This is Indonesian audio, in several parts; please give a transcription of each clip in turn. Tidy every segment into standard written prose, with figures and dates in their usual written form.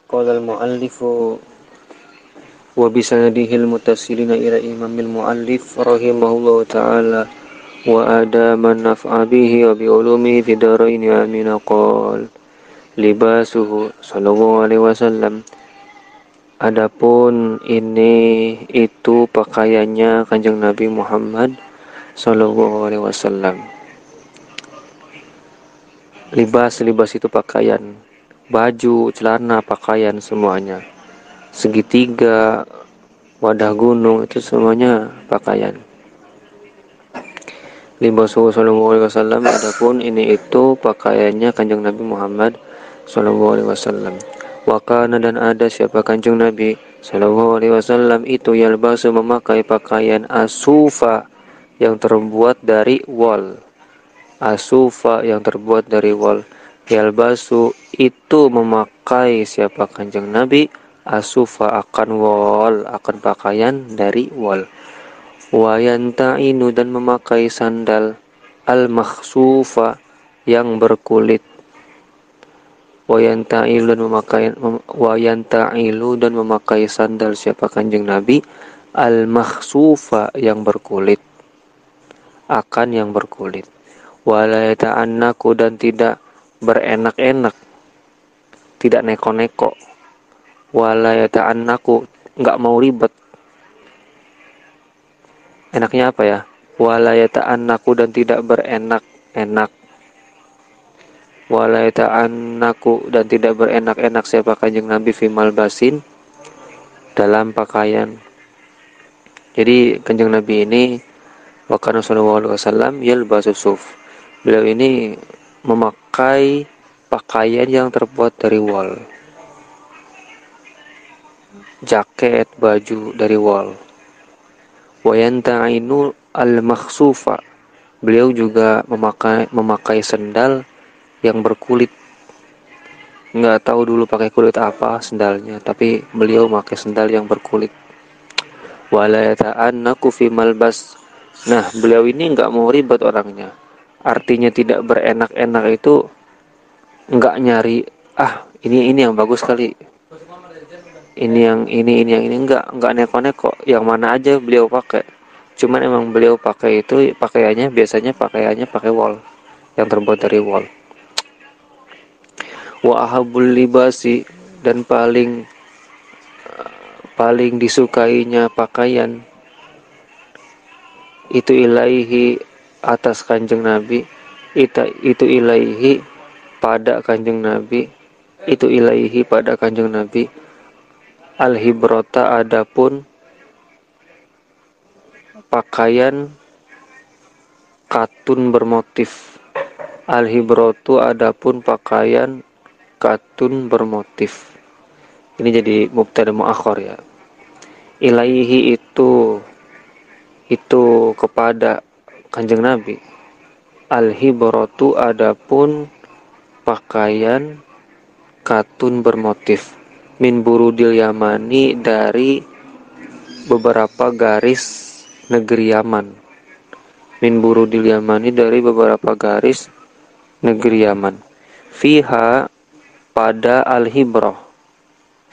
Qala al-muallifu wa bisanadihil mutasilina ila imamil muallif rahimahullahu ta'ala wa adama naf'a bihi wa bi ulumihi fi daraini amin. Qala libasuhu sallallahu alaihi wasallam, adapun ini itu pakaiannya Kanjeng Nabi Muhammad sallallahu alaihi wasallam. Libas itu pakaian, baju, celana, pakaian semuanya. Segitiga, wadah gunung itu semuanya pakaian. Libasu sallallahu alaihi wasallam, adapun ini itu pakaiannya Kanjeng Nabi Muhammad sallallahu alaihi wasallam. Wa kana, dan ada siapa Kanjeng Nabi sallallahu alaihi wasallam itu yalbasu, memakai pakaian asufa yang terbuat dari wol. Asufa yang terbuat dari wol. Yalbasu itu memakai siapa Kanjeng Nabi asufa akan wol, akan pakaian dari wol. Wayanta'inu, dan memakai sandal al-makhsufa yang berkulit. Wayanta'ilu, dan memakai sandal siapa Kanjeng Nabi al-makhsufa yang berkulit, akan yang berkulit. Wala yata'annaku, dan tidak berenak-enak, tidak neko-neko. Wala yata'annaku, enggak mau ribet. Enaknya apa ya? Wala yata'annaku, dan tidak berenak-enak. Wala yata'annaku, dan tidak berenak-enak siapa Kanjeng Nabi fimal basin, dalam pakaian. Jadi Kanjeng Nabi ini wa kana sallallahu alaihi wasallam yalbasu suf. Beliau ini memakai pakaian yang terbuat dari wol, jaket, baju dari wol. Wayanta'inu al-makhsufa, beliau juga memakai sendal yang berkulit. Nggak tahu dulu pakai kulit apa sendalnya, tapi beliau memakai sendal yang berkulit. Wala yata'annaku fi malbas. Nah, beliau ini nggak mau ribet orangnya. Artinya tidak berenak-enak itu nggak nyari, ini yang bagus kali, ini nggak neko-neko, yang mana aja beliau pakai. Cuman emang beliau pakai itu biasanya pakaiannya pakai wol, yang terbuat dari wol. Wa ahabul libasi, dan paling disukainya pakaian itu ilaihi, atas Kanjeng Nabi, itu ilaihi, pada Kanjeng Nabi, itu ilaihi, pada Kanjeng Nabi, al-hibrota, adapun pakaian katun bermotif. Al-hibrotu, adapun pakaian katun bermotif. Ini jadi mubtada muakhar ya. Ilaihi itu kepada Kanjeng Nabi. Al-hibrotu, adapun pakaian katun bermotif. Min burudil Yamani, dari beberapa garis negeri Yaman. Min burudil Yamani, dari beberapa garis negeri Yaman. Fiha, pada al-hibroh.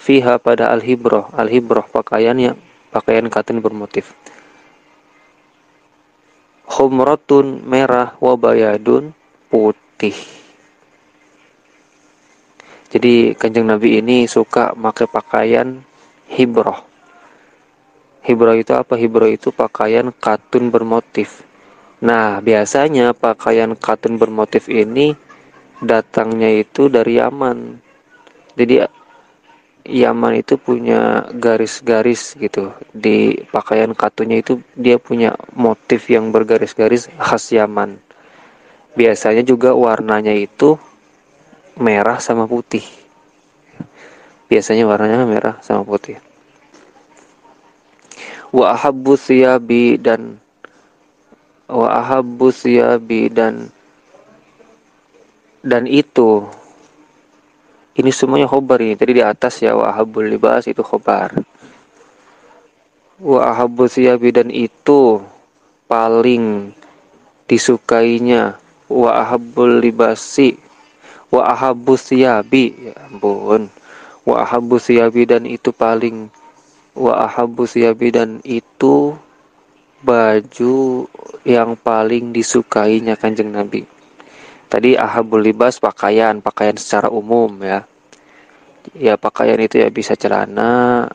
Fiha, pada al-hibroh. Al-hibroh pakaian katun bermotif. Humratun, merah, wabayadun, putih. Jadi Kanjeng Nabi ini suka pakai pakaian hibroh. Hibroh itu apa? Hibroh itu pakaian katun bermotif. Nah, biasanya pakaian katun bermotif ini datangnya itu dari Yaman. Jadi Yaman itu punya garis-garis gitu. Di pakaian katunnya itu dia punya motif yang bergaris-garis khas Yaman. Biasanya juga warnanya itu merah sama putih. Biasanya warnanya merah sama putih. Wa ahabbu thiyabi, dan itu, ini semuanya khobar ini. Tadi di atas ya, wa ahabbul libas itu khobar. Wa ahabbu thiyabi, dan itu paling disukainya. Wa ahabbul libasi, Wa ahabbu siyabi, ya ampun. Wa ahabbu siyabi dan itu paling wa ahabbu siyabi dan itu baju yang paling disukainya Kanjeng Nabi. Tadi ahabul libas pakaian, pakaian secara umum ya. Ya pakaian itu ya bisa celana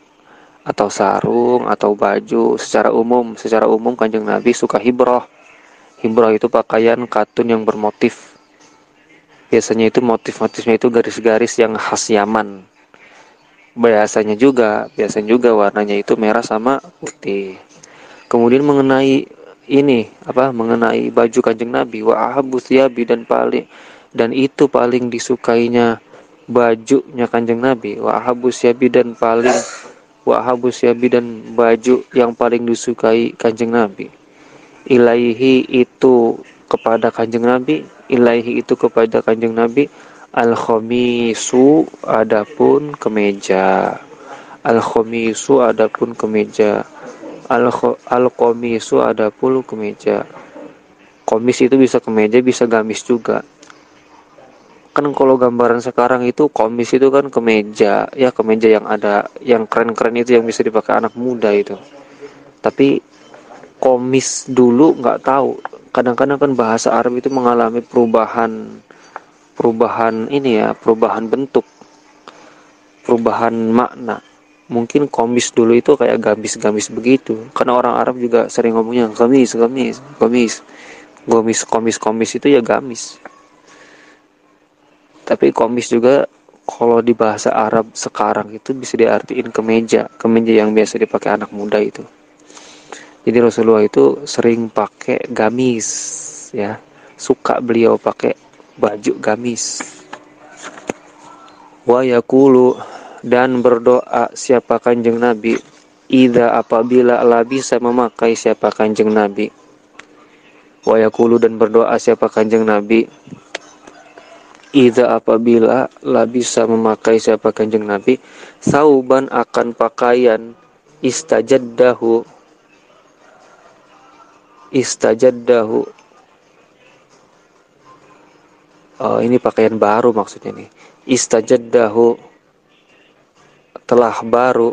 atau sarung atau baju secara umum Kanjeng Nabi suka hibroh. Hibroh itu pakaian katun yang bermotif. Biasanya itu motif-motifnya itu garis-garis yang khas Yaman. Biasanya juga warnanya itu merah sama putih. Kemudian mengenai baju Kanjeng Nabi, wa ahabbu thiyabi dan itu paling disukainya bajunya Kanjeng Nabi, wa ahabbu thiyabi dan baju yang paling disukai Kanjeng Nabi. Ilaihi itu kepada Kanjeng Nabi, ilaihi itu kepada Kanjeng Nabi, al-khamisu adapun kemeja. Al-khamisu adapun kemeja. Al-komisu adapun kemeja. Komis itu bisa kemeja, bisa gamis juga. Kan kalau gambaran sekarang itu komis itu kan kemeja, ya kemeja yang ada yang keren-keren itu yang bisa dipakai anak muda itu. Tapi komis dulu nggak tahu. Kadang-kadang kan bahasa Arab itu mengalami perubahan bentuk, perubahan makna. Mungkin komis dulu itu kayak gamis-gamis begitu. Karena orang Arab juga sering ngomongnya gamis, gamis, gamis. Komis itu ya gamis. Tapi komis juga kalau di bahasa Arab sekarang itu bisa diartiin kemeja, kemeja yang biasa dipakai anak muda itu. Jadi Rasulullah itu sering pakai gamis, ya. Suka beliau pakai baju gamis. Wa yaqulu dan berdoa siapa Kanjeng Nabi apabila la bisa memakai siapa Kanjeng Nabi. Wa yaqulu dan berdoa siapa Kanjeng Nabi apabila la bisa memakai siapa Kanjeng Nabi sauban akan pakaian istajaddahu istajaddahu ini pakaian baru maksudnya nih. Istajaddahu telah baru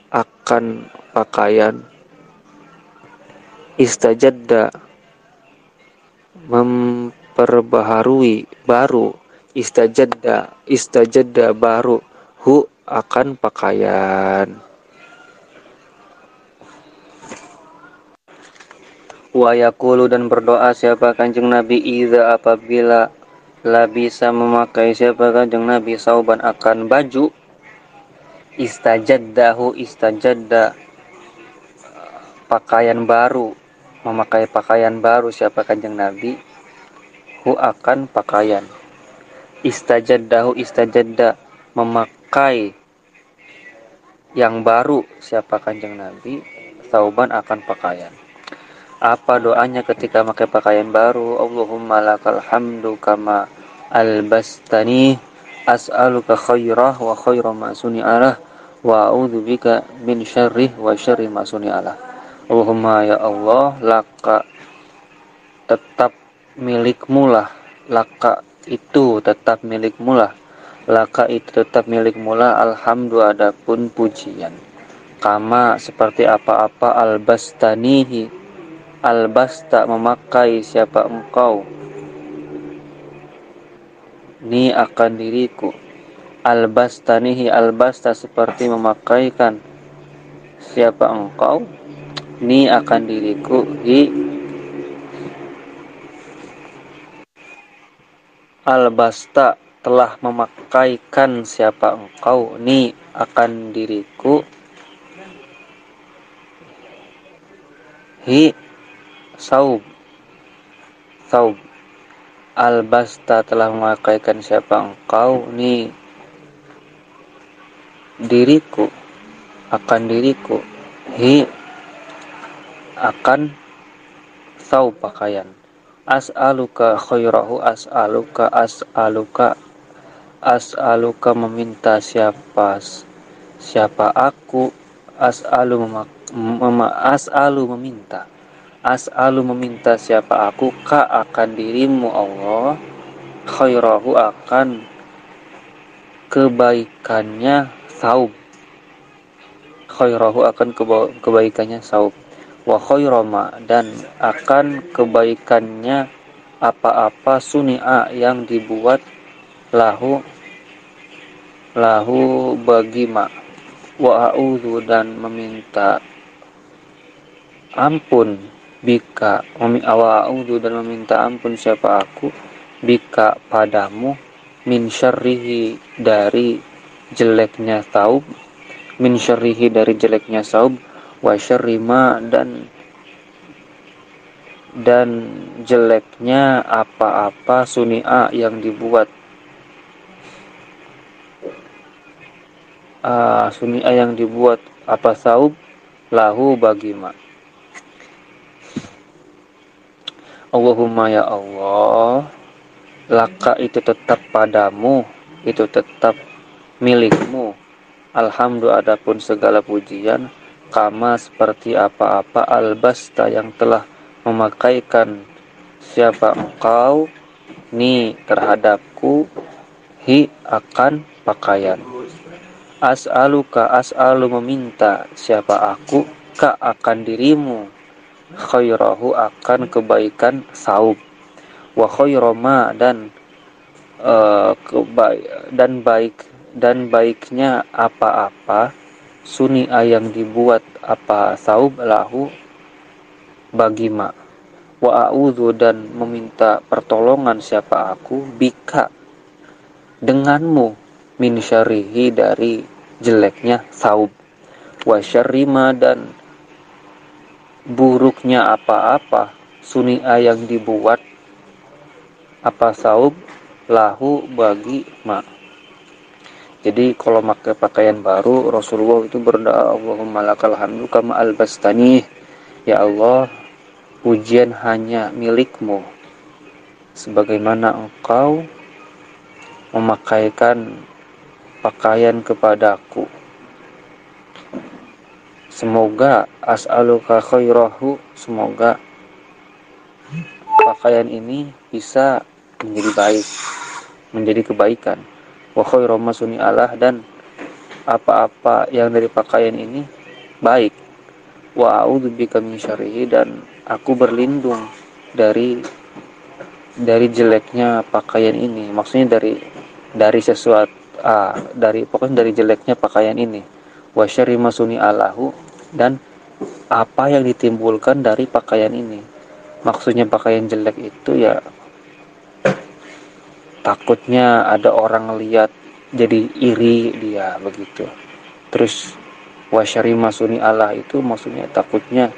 akan pakaian. Istajadda memperbaharui baru. Istajadda baru hu akan pakaian. Wa yaqulu dan berdoa siapa Kanjeng Nabi apabila la bisa memakai siapa Kanjeng Nabi sauban akan baju istajadda pakaian baru, memakai pakaian baru siapa Kanjeng Nabi hu akan pakaian. Istajadda memakai yang baru siapa Kanjeng Nabi sauban akan pakaian. Apa doanya ketika pakai pakaian baru? Allahumma lakal hamdu kama albastani as'aluka khairah wa khaira ma suni'alah wa a'udzubika min syarrih wa syarri ma suni'alah. Allahumma ya Allah, laka tetap milikmu lah, laka itu tetap milikmu lah, laka itu tetap milikmu lah, alhamdu adapun pujian. Kama seperti apa-apa albastanihi albasta memakai siapa engkau ni akan diriku albastanihi albasta seperti memakaikan siapa engkau ni akan diriku hi albasta telah memakaikan siapa engkau ni akan diriku hi saub albasta telah memakaikan siapa engkau ni diriku akan diriku hi akan saub pakaian. As'aluka khairahu as'aluka meminta siapa aku as'alu meminta siapa aku ka akan dirimu Allah khairahu akan kebaikannya saum, khairahu akan kebaikannya saum, wa khairama dan akan kebaikannya apa-apa suni'a yang dibuat lahu bagi ma, wa a'udzu dan meminta ampun bika, wa a'udzu dan meminta ampun siapa aku bika padamu min syarrihi dari jeleknya saub, min syarrihi dari jeleknya saub, wa syarri ma dan jeleknya apa-apa suni'a yang dibuat, suni'a yang dibuat apa saub lahu bagi ma. Allahumma ya Allah, laka itu tetap padamu, itu tetap milikmu. Alhamdu adapun segala pujian, kama seperti apa-apa albasta yang telah memakaikan siapa engkau ni terhadapku hi akan pakaian. As'alu meminta siapa aku ka akan dirimu khairahu akan kebaikan saub, wa khairama dan baiknya apa-apa suni'a yang dibuat apa saub lahu bagi ma, wa a'udzu dan meminta pertolongan siapa aku bika denganmu min syarrihi dari jeleknya saub, wa syarrima dan buruknya apa-apa suni'a yang dibuat apa saub lahu bagi ma. Jadi kalau pakai pakaian baru Rasulullah itu berdoa Allahumma lakal hamdu kama albastani, ya Allah pujian hanya milikmu sebagaimana engkau memakaikan pakaian kepadaku. Semoga as'aluka khairahu, semoga pakaian ini bisa menjadi baik, menjadi kebaikan. Wa khairama suni'alah dan apa-apa yang dari pakaian ini baik. Wa a'udzubika min syarrihi dan aku berlindung dari jeleknya pakaian ini. Maksudnya dari sesuatu pokoknya dari jeleknya pakaian ini. Wa syarri masuni alahu dan apa yang ditimbulkan dari pakaian ini. Maksudnya pakaian jelek itu ya takutnya ada orang lihat jadi iri dia begitu. Terus wa syarri masuni alah itu maksudnya takutnya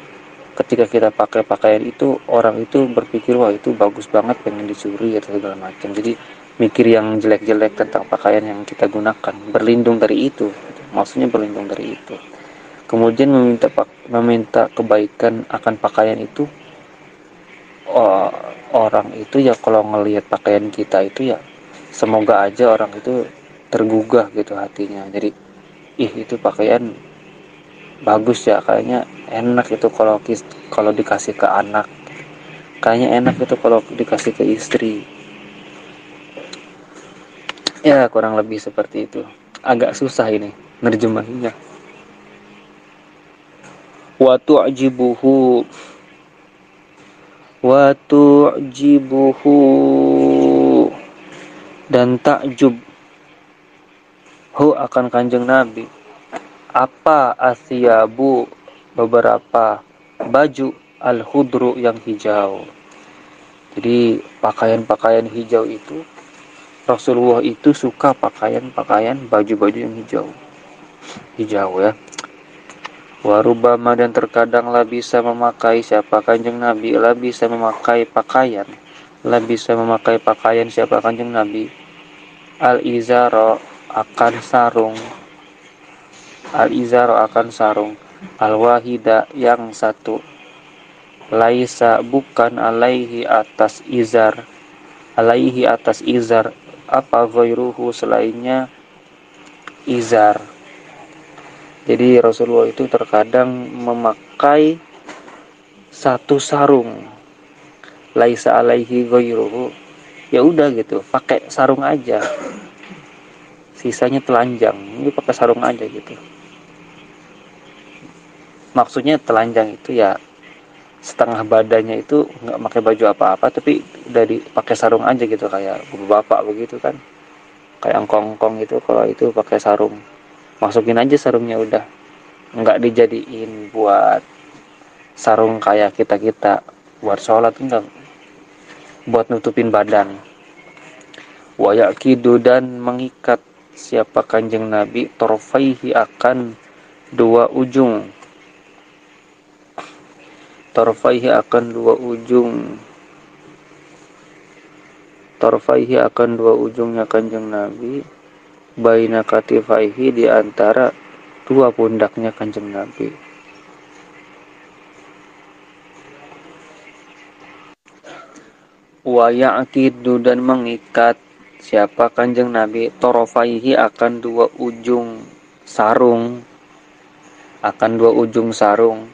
ketika kita pakai pakaian itu orang itu berpikir wah itu bagus banget pengen dicuri atau segala macam. Jadi mikir yang jelek-jelek tentang pakaian yang kita gunakan, berlindung dari itu. Maksudnya berlindung dari itu. Kemudian meminta kebaikan akan pakaian itu, orang itu ya kalau ngelihat pakaian kita itu ya semoga aja orang itu tergugah gitu hatinya. Jadi itu pakaian bagus ya, kayaknya enak itu kalau dikasih ke anak, kayaknya enak itu kalau dikasih ke istri. Ya kurang lebih seperti itu. Agak susah ini nerjemahinya. Wa tu'jibuhu dan takjub hu akan kanjeng Nabi apa asyabu beberapa baju al-khudru yang hijau. Jadi pakaian-pakaian hijau itu Rasulullah itu suka pakaian-pakaian baju-baju yang hijau ya. Warubama dan terkadang lah bisa memakai siapa kanjeng Nabi, lah bisa memakai pakaian siapa kanjeng Nabi al-izaro akan sarung al-wahida yang satu, laisa bukan alaihi atas izar apa ghairuhu selainnya izar. Jadi Rasulullah itu terkadang memakai satu sarung, laisa alaihi ghairuhu ya udah gitu, pakai sarung aja, sisanya telanjang, ini pakai sarung aja gitu. Maksudnya telanjang itu ya setengah badannya itu nggak pakai baju apa-apa, tapi udah dipakai sarung aja gitu, kayak bapak begitu kan, kayak angkong-angkong gitu. Kalau itu pakai sarung, masukin aja sarungnya, udah nggak dijadiin buat sarung kayak kita buat sholat, enggak, buat nutupin badan. Wayakidu, dan mengikat siapa kanjeng Nabi, torfaihi, akan dua ujung, torfaihi akan dua ujung, torfaihi akan dua ujungnya kanjeng Nabi, baina katifaihi, di antara dua pundaknya kanjeng Nabi. Wayakidu, dan mengikat siapa kanjeng Nabi, torfaihi, akan dua ujung sarung, akan dua ujung sarung,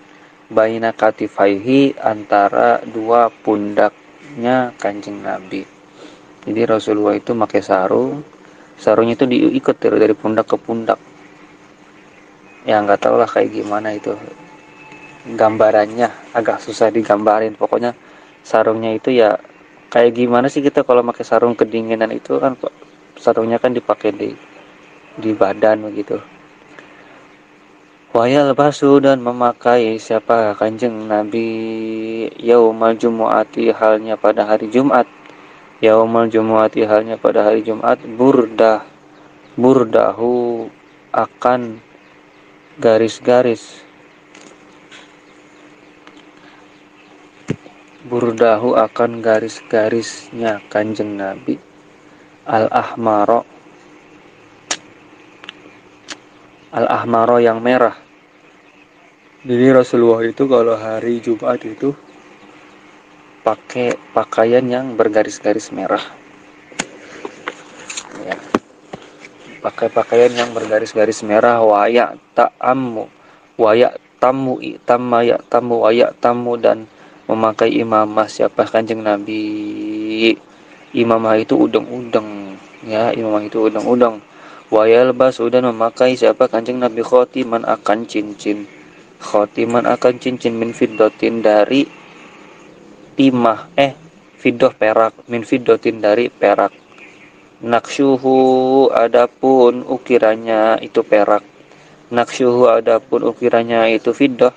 baina katifaihi, antara dua pundaknya kanjeng Nabi. Jadi Rasulullah itu pakai sarung, sarungnya itu diikat dari pundak ke pundak. Ya nggak tahu lah kayak gimana itu gambarannya, agak susah digambarin. Pokoknya sarungnya itu ya kayak gimana sih, kita kalau pakai sarung kedinginan itu kan sarungnya kan dipakai di badan begitu. Wayal basu, dan memakai siapa kanjeng Nabi, yaumal jumu'ati, halnya pada hari Jumat, yaumal jumu'ati, halnya pada hari Jumat, burdahu, akan garis-garis, burdahu, akan garis-garisnya kanjeng Nabi, al-ahmaro, al-ahmaro, yang merah. Jadi Rasulullah itu kalau hari Jumat itu pakai pakaian yang bergaris-garis merah, ya, pakai pakaian yang bergaris-garis merah. Wayak tamu itama ya tamu, wayak tamu, dan memakai imamah siapa kanjeng Nabi. Imamah itu udeng-udeng, ya, imamah itu udeng-udeng. Wayal bas, dan memakai siapa kanjeng Nabi, khotiman, akan cincin, khotiman, akan cincin, min fiddotin, dari timah, fiddoh, perak, min fiddotin, dari perak. Naksyuhu, adapun ukirannya itu perak. Naksyuhu, adapun ukirannya itu fiddah.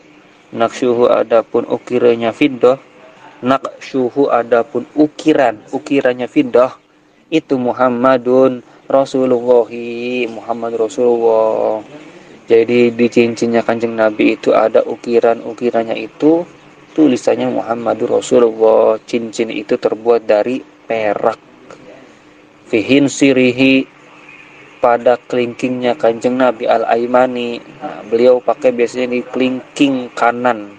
Naksyuhu, adapun ukirannya fiddah. Naksyuhu, adapun ukirannya fiddah, itu Muhammadun Rasulullah, Muhammad Rasulullah. Jadi di cincinnya kanjeng Nabi itu ada ukirannya itu tulisannya Muhammadur Rasulullah. Cincin itu terbuat dari perak. Fihin sirihi, pada kelingkingnya kanjeng Nabi, al-aimani. Nah, beliau pakai biasanya di kelingking kanan.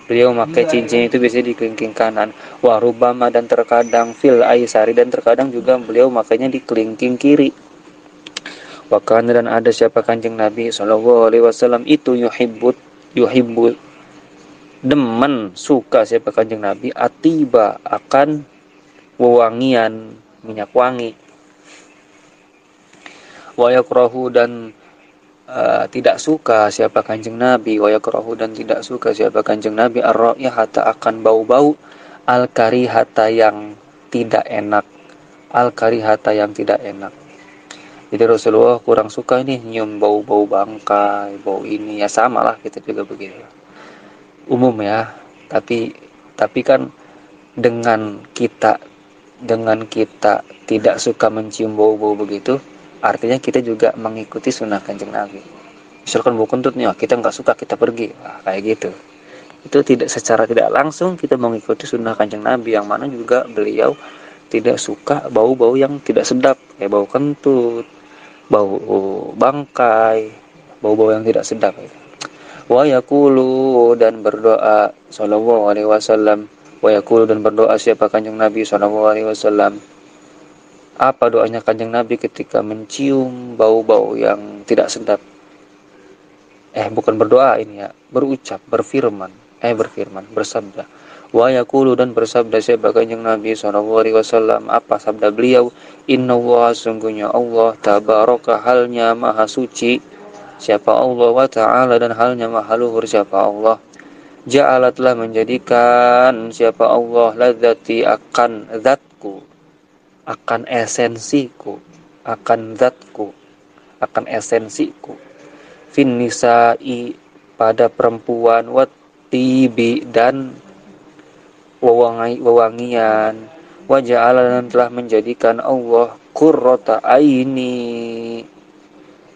Beliau pakai cincin itu biasanya di kelingking kanan. Warubama, dan terkadang fil aisari, dan terkadang juga beliau makainya di kelingking kiri. Wakana, dan ada siapa kanjeng Nabi Shallallahu Alaihi Wasallam itu yuhibbut demen, suka siapa kanjeng Nabi, atiba, akan wewangian, minyak wangi. Wayakrahu, dan tidak suka siapa kanjeng Nabi, wayakrahu, dan tidak suka siapa kanjeng Nabi, ar-raihata, akan bau-bau, al-karihata, yang tidak enak, al-karihata, yang tidak enak. Jadi Rasulullah kurang suka ini nyium bau-bau bangkai, bau ini, ya sama lah kita juga begitu. Umum ya, tapi kan dengan kita tidak suka mencium bau-bau begitu, artinya kita juga mengikuti sunnah kanjeng Nabi. Misalkan bau kentut nih, kita nggak suka, kita pergi, kayak gitu. Itu secara tidak langsung kita mengikuti sunnah kanjeng Nabi, yang mana juga beliau tidak suka bau-bau yang tidak sedap, kayak bau kentut, bau bangkai, bau-bau yang tidak sedap. Wa yaqulu, dan berdoa sallallahu alaihi wasallam, wa yaqulu, dan berdoa siapa kanjeng Nabi sallallahu alaihi wasallam. Apa doanya kanjeng Nabi ketika mencium bau-bau yang tidak sedap? Bukan berdoa ini ya, berucap, berfirman, bersabda. Wa yaqulu, dan bersabda siapa Kanjeng Nabi sallallahu alaihi wasallam, apa sabda beliau? Innallaha, sungguhnya Allah, tabaraka, halnya maha suci siapa Allah, wa ta'ala, dan halnya maha luhur siapa Allah, ja'ala, telah menjadikan siapa Allah, ladzati, akan zatku, akan esensiku, akan zatku, akan esensiku, fin nisa'i, pada perempuan, wat tibi, dan wewangian, wa ja'ala, dan telah menjadikan Allah qurrata aini,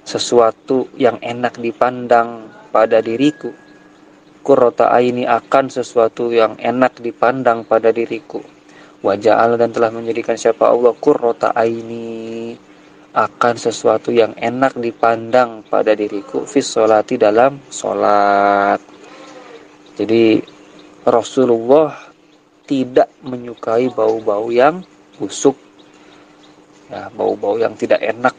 sesuatu yang enak dipandang pada diriku, qurrata aini, akan sesuatu yang enak dipandang pada diriku, wa ja'ala, dan telah menjadikan siapa Allah qurrata aini, akan sesuatu yang enak dipandang pada diriku, fis sholati, dalam sholat. Jadi Rasulullah tidak menyukai bau-bau yang busuk, ya, bau-bau yang tidak enak,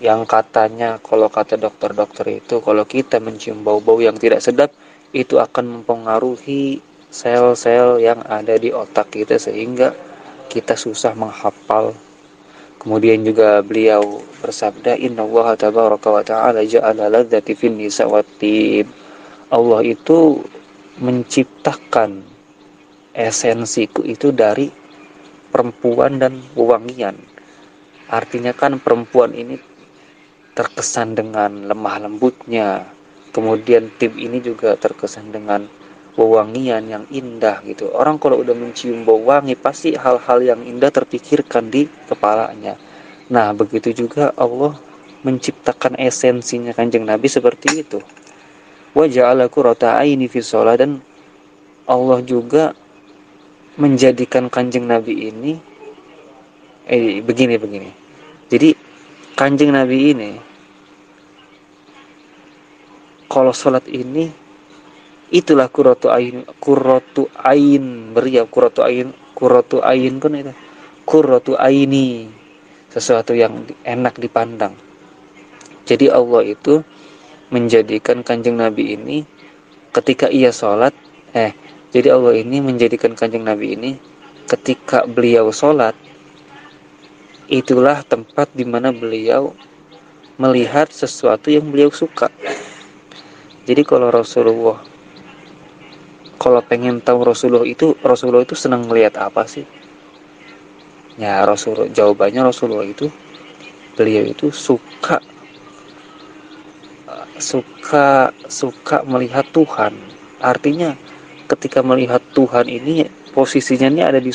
yang katanya kalau kata dokter-dokter itu kalau kita mencium bau-bau yang tidak sedap itu akan mempengaruhi sel-sel yang ada di otak kita sehingga kita susah menghafal. Kemudian juga beliau bersabda, innallaha tabaraka wa ta'ala ja'ala ladzati fin nisa wattib. Allah itu menciptakan esensiku itu dari perempuan dan wewangian. Artinya kan perempuan ini terkesan dengan lemah lembutnya. Kemudian tib ini juga terkesan dengan wewangian yang indah gitu. Orang kalau udah mencium bau wangi pasti hal-hal yang indah terpikirkan di kepalanya. Nah, begitu juga Allah menciptakan esensinya Kanjeng Nabi seperti itu. Wa ja'ala qurrata aini fi shalah, dan Allah juga menjadikan Kanjeng Nabi ini begini. Jadi Kanjeng Nabi ini kalau sholat ini itulah qurratu ain beriau, qurratu ain kan itu, qurratu aini, sesuatu yang enak dipandang. Jadi Allah itu menjadikan Kanjeng Nabi ini ketika ia sholat, jadi Allah ini menjadikan Kanjeng Nabi ini ketika beliau sholat, itulah tempat di mana beliau melihat sesuatu yang beliau suka. Jadi kalau pengen tahu Rasulullah itu senang melihat apa sih? Ya, jawabannya Rasulullah itu beliau itu suka melihat Tuhan. Artinya ketika melihat Tuhan ini posisinya ini ada di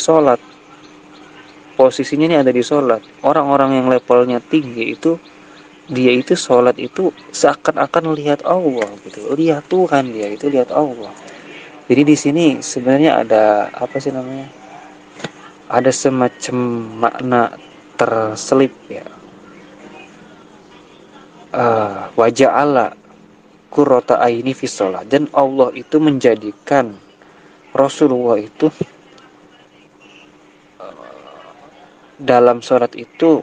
sholat. Orang-orang yang levelnya tinggi itu dia itu sholat itu seakan-akan lihat Allah gitu, lihat Tuhan, dia itu lihat Allah. Jadi di sini sebenarnya ada apa sih namanya? Ada semacam makna terselip ya. Wajah Allah qurrata aini fi shalah, dan Allah itu menjadikan Rasulullah itu dalam sholat itu.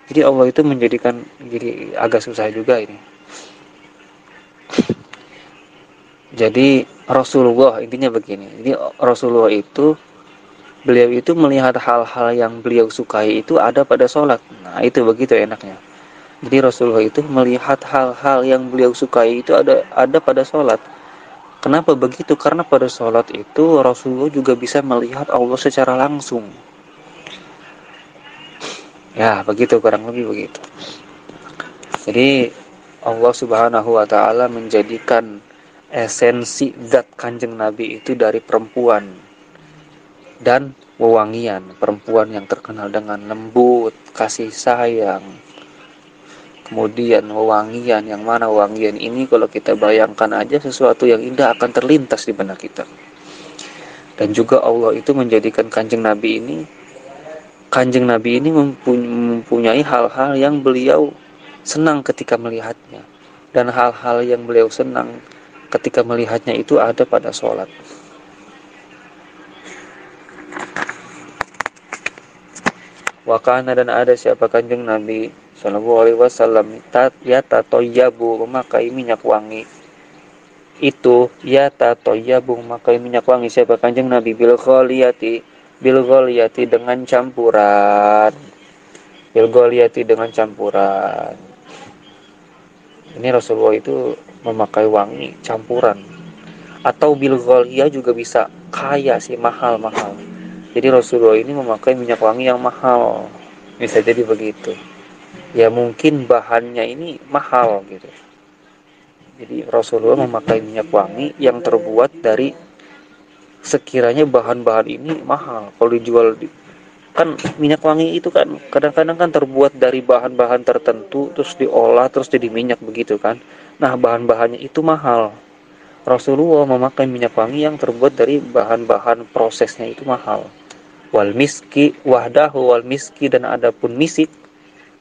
Jadi Allah itu menjadikan, jadi agak susah juga ini. Jadi Rasulullah intinya begini. Jadi Rasulullah itu beliau itu melihat hal-hal yang beliau sukai itu ada pada sholat. Nah itu begitu enaknya. Jadi Rasulullah itu melihat hal-hal yang beliau sukai itu ada pada sholat. Kenapa begitu? Karena pada sholat itu Rasulullah juga bisa melihat Allah secara langsung. Ya begitu, kurang lebih begitu. Jadi Allah Subhanahu wa ta'ala menjadikan esensi zat Kanjeng Nabi itu dari perempuan dan wewangian. Perempuan yang terkenal dengan lembut, kasih sayang. Kemudian wewangian, yang mana wewangian ini kalau kita bayangkan aja sesuatu yang indah akan terlintas di benak kita. Dan juga Allah itu menjadikan Kanjeng Nabi ini mempunyai hal-hal yang beliau senang ketika melihatnya, dan hal-hal yang beliau senang ketika melihatnya itu ada pada sholat. Wakana, dan ada siapa Kanjeng Nabi Sallallahu Alaihi Wasallam ya tatoyabu, memakai minyak wangi. itu ya tatoyyabu memakai minyak wangi siapa kanjeng Nabi bil ghaliyati dengan campuran, dengan campuran. Ini Rasulullah itu memakai wangi campuran. Atau bil ghaliyah juga bisa kaya sih, mahal-mahal. Jadi Rasulullah ini memakai minyak wangi yang mahal. Bisa jadi begitu. Ya mungkin bahannya ini mahal gitu. Jadi Rasulullah memakai minyak wangi yang terbuat dari sekiranya bahan-bahan ini mahal. Kalau dijual kan minyak wangi itu kan kadang-kadang kan terbuat dari bahan-bahan tertentu terus diolah terus jadi minyak begitu kan. Nah, bahan-bahannya itu mahal. Rasulullah memakai minyak wangi yang terbuat dari bahan-bahan prosesnya itu mahal. Wal miski wahdahu wal miski dan adapun misik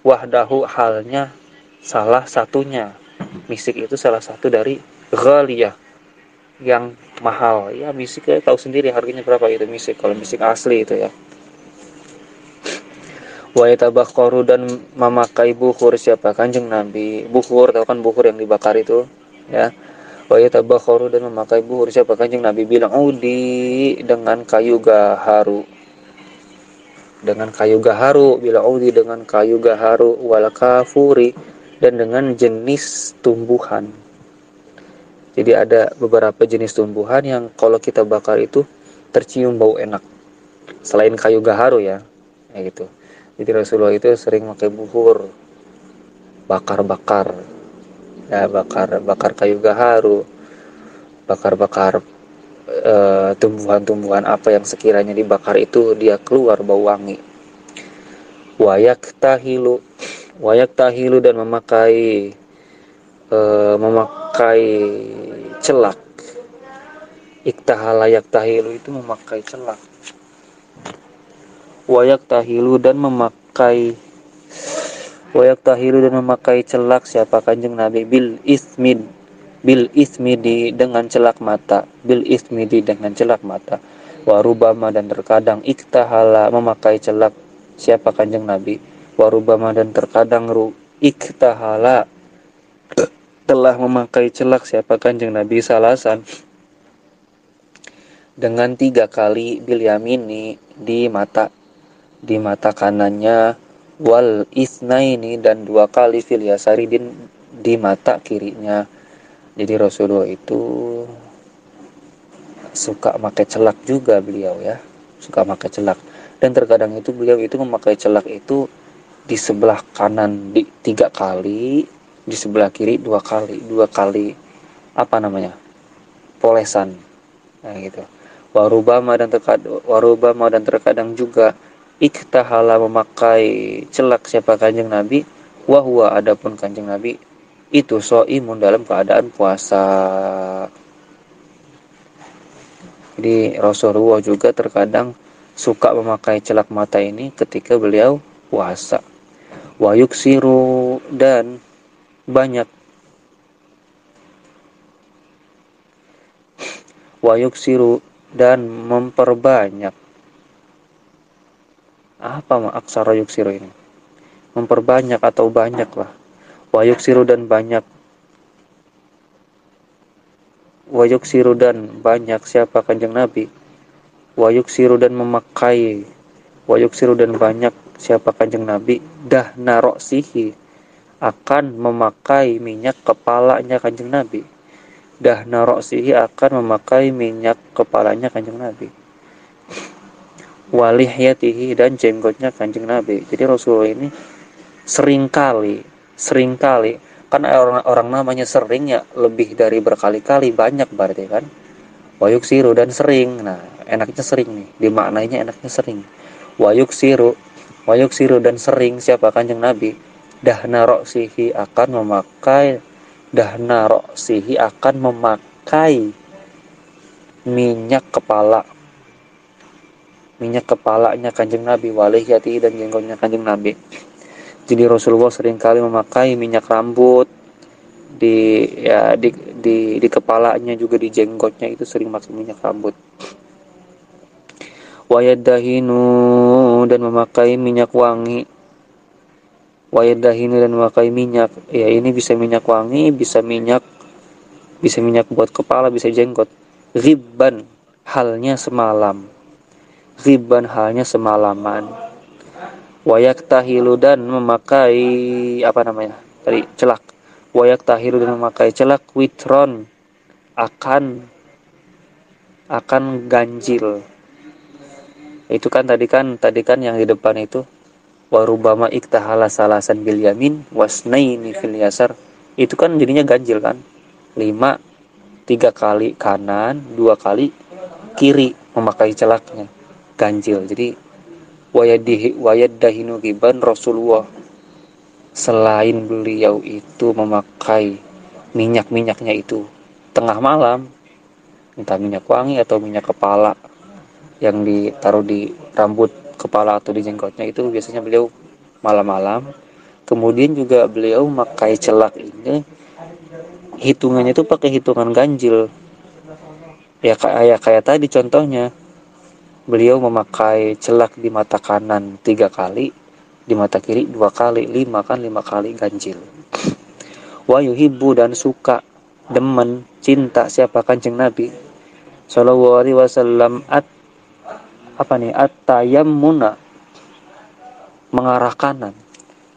wahdahu halnya salah satunya. Misik itu salah satu dari ghaliyah yang mahal. Ya misik ya tahu sendiri harganya berapa itu misik kalau misik asli itu ya. Wa yatabakharu dan memakai bukhur siapa kanjeng Nabi. Bukhur tahu kan bukhur yang dibakar itu ya. Wa yatabakharu dan memakai bukhur siapa kanjeng Nabi bilang audi dengan kayu gaharu. Dengan kayu gaharu bilang audi dengan kayu gaharu wal kafuri dan dengan jenis tumbuhan. Jadi ada beberapa jenis tumbuhan yang kalau kita bakar itu tercium bau enak. Selain kayu gaharu ya, kayak gitu. Jadi Rasulullah itu sering pakai buhur, bakar-bakar, ya bakar-bakar kayu gaharu, bakar-bakar tumbuhan-tumbuhan apa yang sekiranya dibakar itu dia keluar bau wangi. Wayak tahilu dan memakai celak. Iktahalayak tahilu itu memakai celak. Wayak tahilu dan memakai celak siapa kanjeng Nabi bil ismidi dengan celak mata warubama dan terkadang iktahala memakai celak siapa kanjeng Nabi warubama dan terkadang iktahala telah memakai celak siapa kanjeng Nabi salasan dengan 3 kali bil yamini di mata kanannya wal isnaini dan 2 kali fil yasari di mata kirinya. Jadi Rasulullah itu suka pakai celak juga beliau ya, suka pakai celak. Dan terkadang itu beliau itu memakai celak itu di sebelah kanan 3 kali, di sebelah kiri 2 kali, 2 kali apa namanya? Polesan. Nah gitu. Warubama dan terkadang juga iktahala memakai celak siapa kanjeng Nabi wahwa adapun kanjeng Nabi itu soimun dalam keadaan puasa. Jadi Rasulullah juga terkadang suka memakai celak mata ini ketika beliau puasa. Wayuksiru dan banyak wayuksiru dan memperbanyak. Apa aksara yuksiru ini? Memperbanyak atau banyak lah. Wayuksiru dan banyak. Wayuksiru dan banyak siapa kanjeng Nabi? Wayuksiru dan memakai. Wayuksiru dan banyak siapa kanjeng Nabi? Dahna roksihi akan memakai minyak kepalanya kanjeng Nabi. Dahna roksihi akan memakai minyak kepalanya kanjeng Nabi. Walihyatihi dan jenggotnya kanjeng Nabi. Jadi Rasulullah ini seringkali kan orang namanya sering ya lebih dari berkali-kali banyak berarti kan. Wayuksiru dan sering. Nah, enaknya sering nih. Dimaknainya enaknya sering. Wayuksiru dan sering siapa kanjeng Nabi? Dahna roksihi akan memakai minyak kepalanya kanjeng Nabi walihyati dan jenggotnya kanjeng Nabi. Jadi Rasulullah seringkali memakai minyak rambut di kepalanya juga di jenggotnya itu sering pakai minyak rambut. Wayadahinu dan memakai minyak wangi. Wayadahinu dan memakai minyak. Ya ini bisa minyak wangi, bisa minyak bisa minyak buat kepala, bisa jenggot. Ghibban, halnya semalam. Ghibban, halnya semalaman. Wayak tahilu, dan memakai apa namanya tadi, celak. Wayak tahilu, dan memakai celak. Witron, akan ganjil. Itu kan tadi kan yang di depan itu, warubama iktahala salasan bil yamin wasnaini fil yasar. Itu kan jadinya ganjil kan. 5, 3 kali kanan, 2 kali kiri memakai celaknya. Ganjil. Jadi wayad dahinu giban Rasulullah, selain beliau itu memakai minyak-minyaknya itu tengah malam, entah minyak wangi atau minyak kepala yang ditaruh di rambut kepala atau di jenggotnya, itu biasanya beliau malam-malam. Kemudian juga beliau memakai celak ini, hitungannya itu pakai hitungan ganjil. Ya kayak tadi contohnya, beliau memakai celak di mata kanan 3 kali, di mata kiri 2 kali, 5 kan, 5 kali ganjil. Wa yuhibbu, dan suka, demen, cinta siapa Kanjeng Nabi sallallahu alaihi wasallam apa nih, at-tayammuna, mengarah kanan.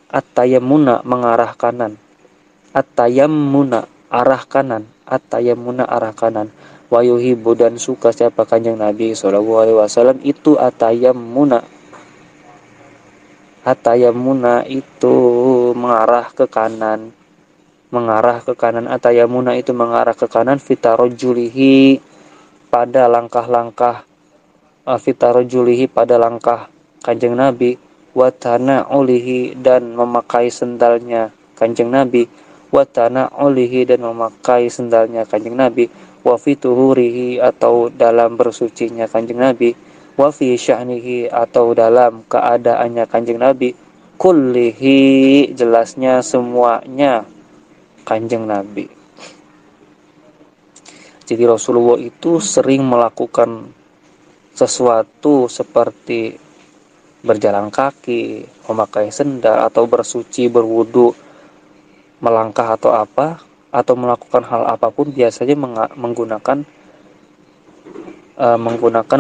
At-tayammuna, mengarah kanan. At-tayammuna, arah kanan. At-tayammuna, arah kanan. Wa yuhibbu, dan suka siapa Kanjeng Nabi sallallahu alaihi wasallam itu at-tayammuna. At-tayammuna itu mengarah ke kanan. Mengarah ke kanan. At-tayammuna itu mengarah ke kanan. Fitarojulihi, pada langkah-langkah. Fitarojulihi, pada langkah Kanjeng Nabi. Watana ulihi, dan memakai sendalnya Kanjeng Nabi. Watana ulihi, dan memakai sendalnya Kanjeng Nabi. Wafituhurihi, atau dalam bersucinya Kanjeng Nabi. Wafi sya'nihi, atau dalam keadaannya Kanjeng Nabi. Kullihi, jelasnya semuanya Kanjeng Nabi. Jadi Rasulullah itu sering melakukan sesuatu seperti berjalan kaki, memakai sendal, atau bersuci, berwudu, melangkah atau apa, atau melakukan hal apapun, biasanya menggunakan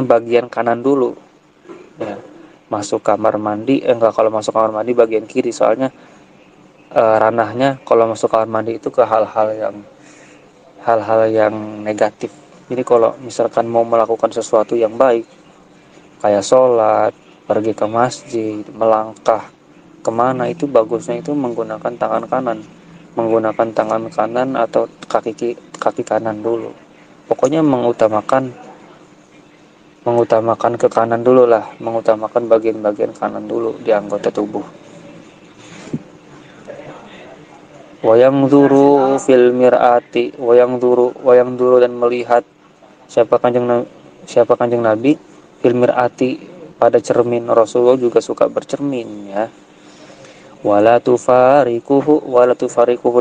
bagian kanan dulu. Ya. Masuk kamar mandi, enggak, kalau masuk kamar mandi bagian kiri, soalnya ranahnya kalau masuk kamar mandi itu ke hal-hal yang negatif. Jadi kalau misalkan mau melakukan sesuatu yang baik, kayak sholat, pergi ke masjid, melangkah kemana, itu bagusnya itu menggunakan tangan kanan. Menggunakan tangan kanan atau kaki kanan dulu. Pokoknya mengutamakan ke kanan dulu lah, mengutamakan bagian-bagian kanan dulu di anggota tubuh. Wayang duru fil mir'ati, wayang duru, dan melihat siapa kanjeng Nabi fil mir'ati, pada cermin. Rasulullah juga suka bercermin ya. Wala tufariquhu,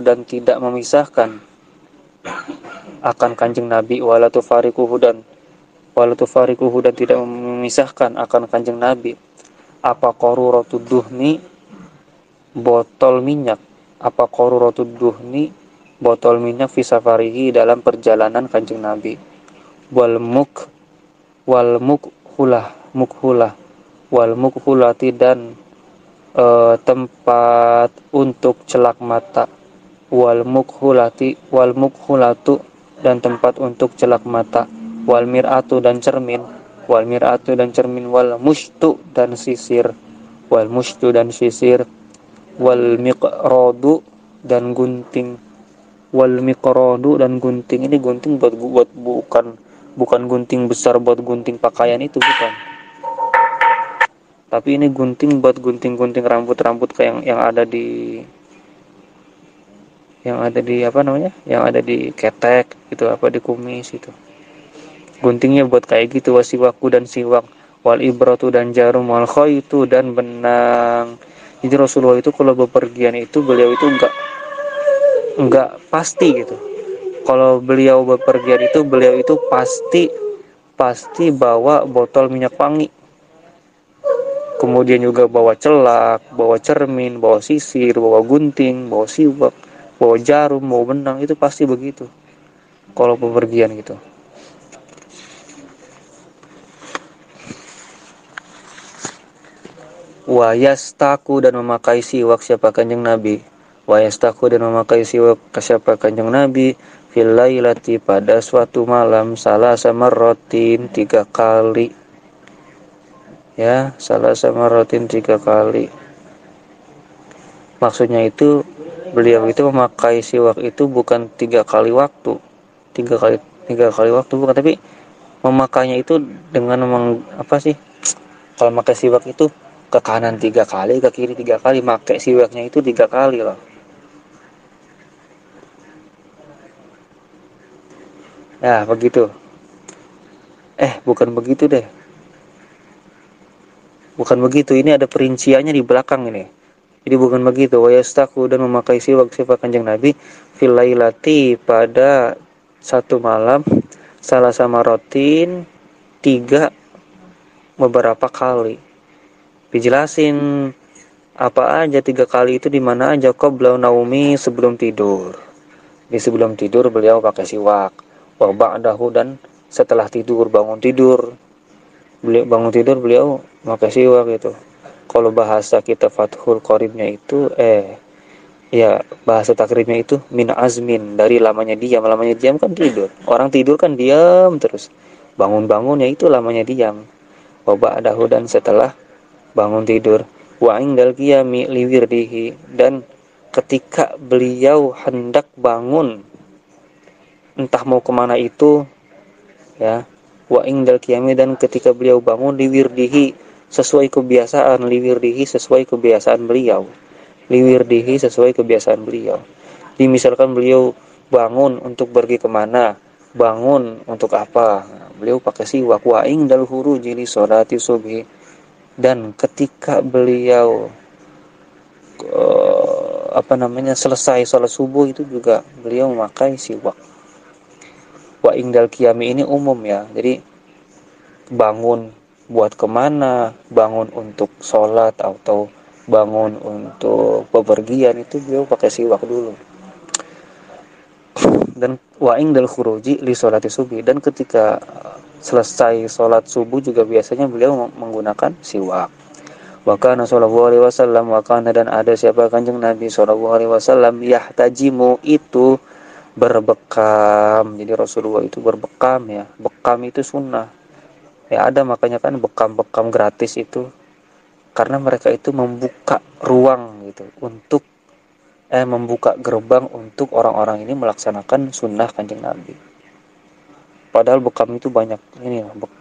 dan tidak memisahkan akan Kanjeng Nabi. Wala tufariquhu, dan tidak memisahkan akan Kanjeng Nabi. Apa qaruratud duhni, botol minyak. Apa qaruratud duhni, botol minyak, fi safarihi, dalam perjalanan Kanjeng Nabi. Wal mukhulati, dan tempat untuk celak mata. Wal mukhulatu, dan tempat untuk celak mata. Wal mir'atu, dan cermin. Wal mushtu, dan sisir. Wal miqradu, dan gunting. Ini gunting buat bukan gunting besar buat gunting pakaian, itu bukan. Tapi ini gunting buat gunting-gunting rambut-rambut kayak yang ada di apa namanya? Yang ada di ketek gitu, apa di kumis itu. Guntingnya buat kayak gitu. Wasiwaku, dan siwak. Wal ibratu, dan jarum. Wal khaitu, dan benang. Jadi Rasulullah itu kalau bepergian itu, beliau itu enggak pasti gitu. Kalau beliau bepergian itu, beliau itu pasti bawa botol minyak wangi. Kemudian juga bawa celak, bawa cermin, bawa sisir, bawa gunting, bawa siwak, bawa jarum, bawa benang, itu pasti begitu. kalau bepergian gitu. Wa yastaku dan memakai siwak siapa kanjeng Nabi. Wa yastaku dan memakai siwak siapa kanjeng Nabi. Fil lailati pada suatu malam salah sama rotin 3 kali. Ya, salah sama rotin 3 kali. Maksudnya itu beliau itu memakai siwak itu bukan 3 kali waktu, 3 kali waktu bukan, tapi memakainya itu dengan apa sih? Kalau pakai siwak itu ke kanan 3 kali, ke kiri 3 kali, pakai siwaknya itu 3 kali loh. Ya begitu. Bukan begitu deh. Bukan begitu. Ini ada perinciannya di belakang ini. Jadi bukan begitu. Wa yastaku dan memakai siwak siapa kanjeng Nabi fil lailati pada satu malam salah sama rotin 3 beberapa kali. Dijelasin apa aja 3 kali itu di mana aja, qabla naumi sebelum tidur. Di sebelum tidur beliau pakai siwak. Wa ba'dahu dan setelah tidur, bangun tidur. Beliau bangun tidur beliau pakai siwak itu. Kalau bahasa kita Fathul Qoribnya itu ya bahasa takribnya itu min azmin, dari lamanya diam kan tidur, orang tidur kan diam terus, bangun-bangun ya itu lamanya diam. Wa ba'dahu dan setelah bangun tidur. Wa indal qiyami liwirdihi dan ketika beliau hendak bangun entah mau kemana itu, ya. Wa indal qiyami dan ketika beliau bangun liwirdihi sesuai kebiasaan, liwirdihi sesuai kebiasaan beliau, liwirdihi sesuai kebiasaan beliau. Jadi misalkan beliau bangun untuk pergi kemana, bangun untuk apa, beliau pakai siwak. Wa indal huruji li sholati subhi dan ketika beliau selesai sholat subuh itu juga beliau memakai siwak. Wa indal qiyami ini umum ya, jadi bangun buat kemana, bangun untuk sholat atau bangun untuk bepergian itu beliau pakai siwak dulu. Dan wa indal khuruji li sholati subuh dan ketika selesai sholat subuh juga biasanya beliau menggunakan siwak. Wa kana sallallahu alaihi wasallam, wa kana dan ada siapa kanjeng Nabi sallallahu alaihi wasallam yahtajimu itu berbekam. Jadi Rasulullah itu berbekam ya. Bekam itu sunnah. Ya ada makanya kan bekam-bekam gratis itu karena mereka itu membuka ruang gitu untuk membuka gerbang untuk orang-orang ini melaksanakan sunnah kanjeng Nabi. Padahal bekam itu banyak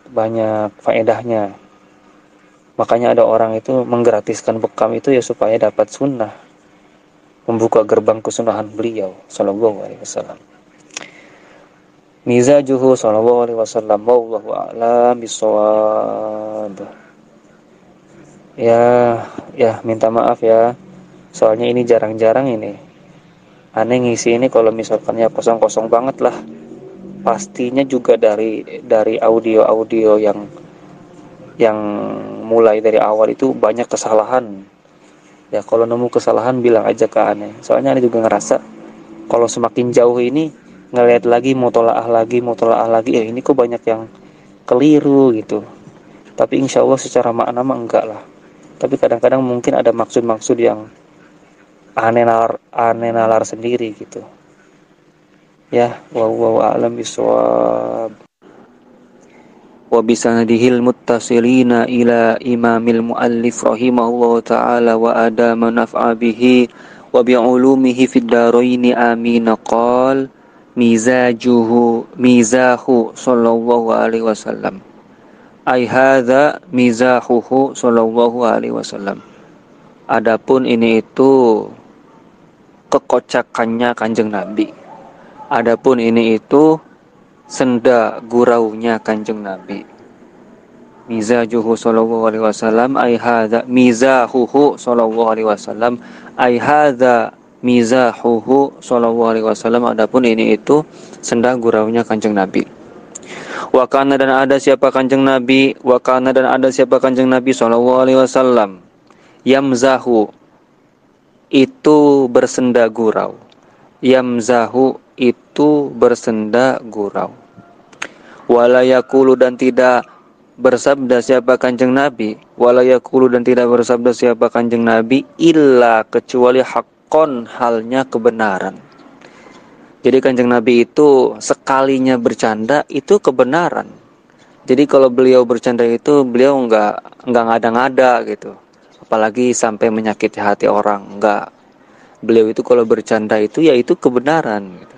banyak faedahnya. Makanya ada orang itu menggratiskan bekam itu ya supaya dapat sunnah, membuka gerbang kesunahan beliau sallallahu alaihi wasallam. Mizajuhu sallallahu alaihi wasallam wallahu a'lam bissawab. Ya minta maaf ya. Soalnya ini jarang-jarang ini. Aneh ngisi ini kalau misalkannya kosong-kosong banget lah. Pastinya juga dari audio-audio yang mulai dari awal itu banyak kesalahan. Ya kalau nemu kesalahan bilang aja ke aneh. Soalnya aneh juga ngerasa kalau semakin jauh ini ngelihat lagi mutolaah lagi, ya ini kok banyak yang keliru gitu. Tapi insya Allah secara makna mah enggak lah. Tapi kadang-kadang mungkin ada maksud-maksud yang aneh nalar sendiri gitu. Ya, wallahu a'lam bishawab. Wa bisanadihil muttasilina ila imamil muallif rahimahullahu ta'ala wa adama naf'a bihi wa bi'ulumihi fid daraini amin. Qal mizahu sallallahu alaihi wasallam ai hadza mizahuhu sallallahu alaihi wasallam. Adapun ini itu kekocakannya kanjeng Nabi. Adapun ini itu senda guraunya kanjeng Nabi. Mizajuhu sallallahu alaihi wasallam ai hadza mizahuhu sallallahu alaihi wasallam ai hadza mizahuhu sallallahu alaihi wasallam. Adapun ini itu senda guraunya kanjeng Nabi. Wa kana dan ada siapa kanjeng Nabi sallallahu alaihi wasallam yamzahu itu bersenda gurau. Yamzahu itu bersenda gurau. Wala yaqulu dan tidak bersabda siapa Kanjeng Nabi, wala yaqulu dan tidak bersabda siapa Kanjeng Nabi illa kecuali haqqon halnya kebenaran. Jadi Kanjeng Nabi itu sekalinya bercanda itu kebenaran. Jadi kalau beliau bercanda itu beliau nggak ngada-ngada gitu. Apalagi sampai menyakiti hati orang, nggak. Beliau itu kalau bercanda itu ya itu kebenaran gitu.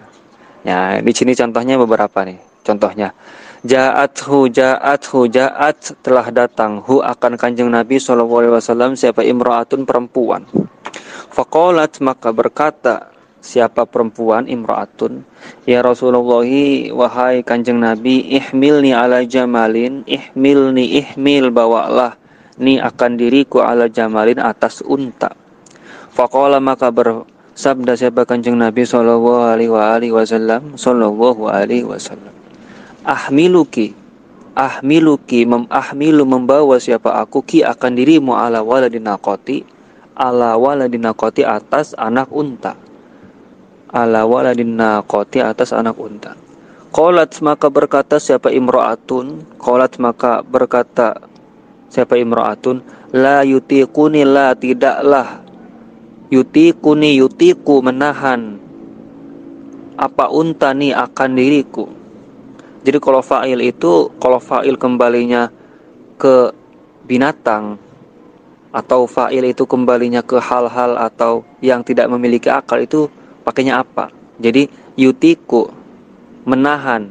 Ya, di sini contohnya beberapa nih. Contohnya, ja'at telah datang hu akan Kanjeng Nabi SAW siapa imra'atun perempuan. Faqalat maka berkata siapa perempuan imra'atun, ya Rasulullah wahai Kanjeng Nabi, ihmilni ala jamalin, ihmil bawalah ni akan diriku ala jamalin atas unta. Faqala maka bersabda siapa Kanjeng Nabi sallallahu alaihi wasallam ahmilu membawa siapa aku ki akan dirimu ala waladin naqati atas anak unta. Ala waladin naqati atas anak unta. Qalat maka berkata siapa imra'atun la yutiquni la tidaklah yutiku menahan apa unta ni akan diriku. Jadi kalau fa'il kembalinya ke binatang, atau fa'il itu kembalinya ke hal-hal atau yang tidak memiliki akal, itu pakainya apa? Jadi yutiku menahan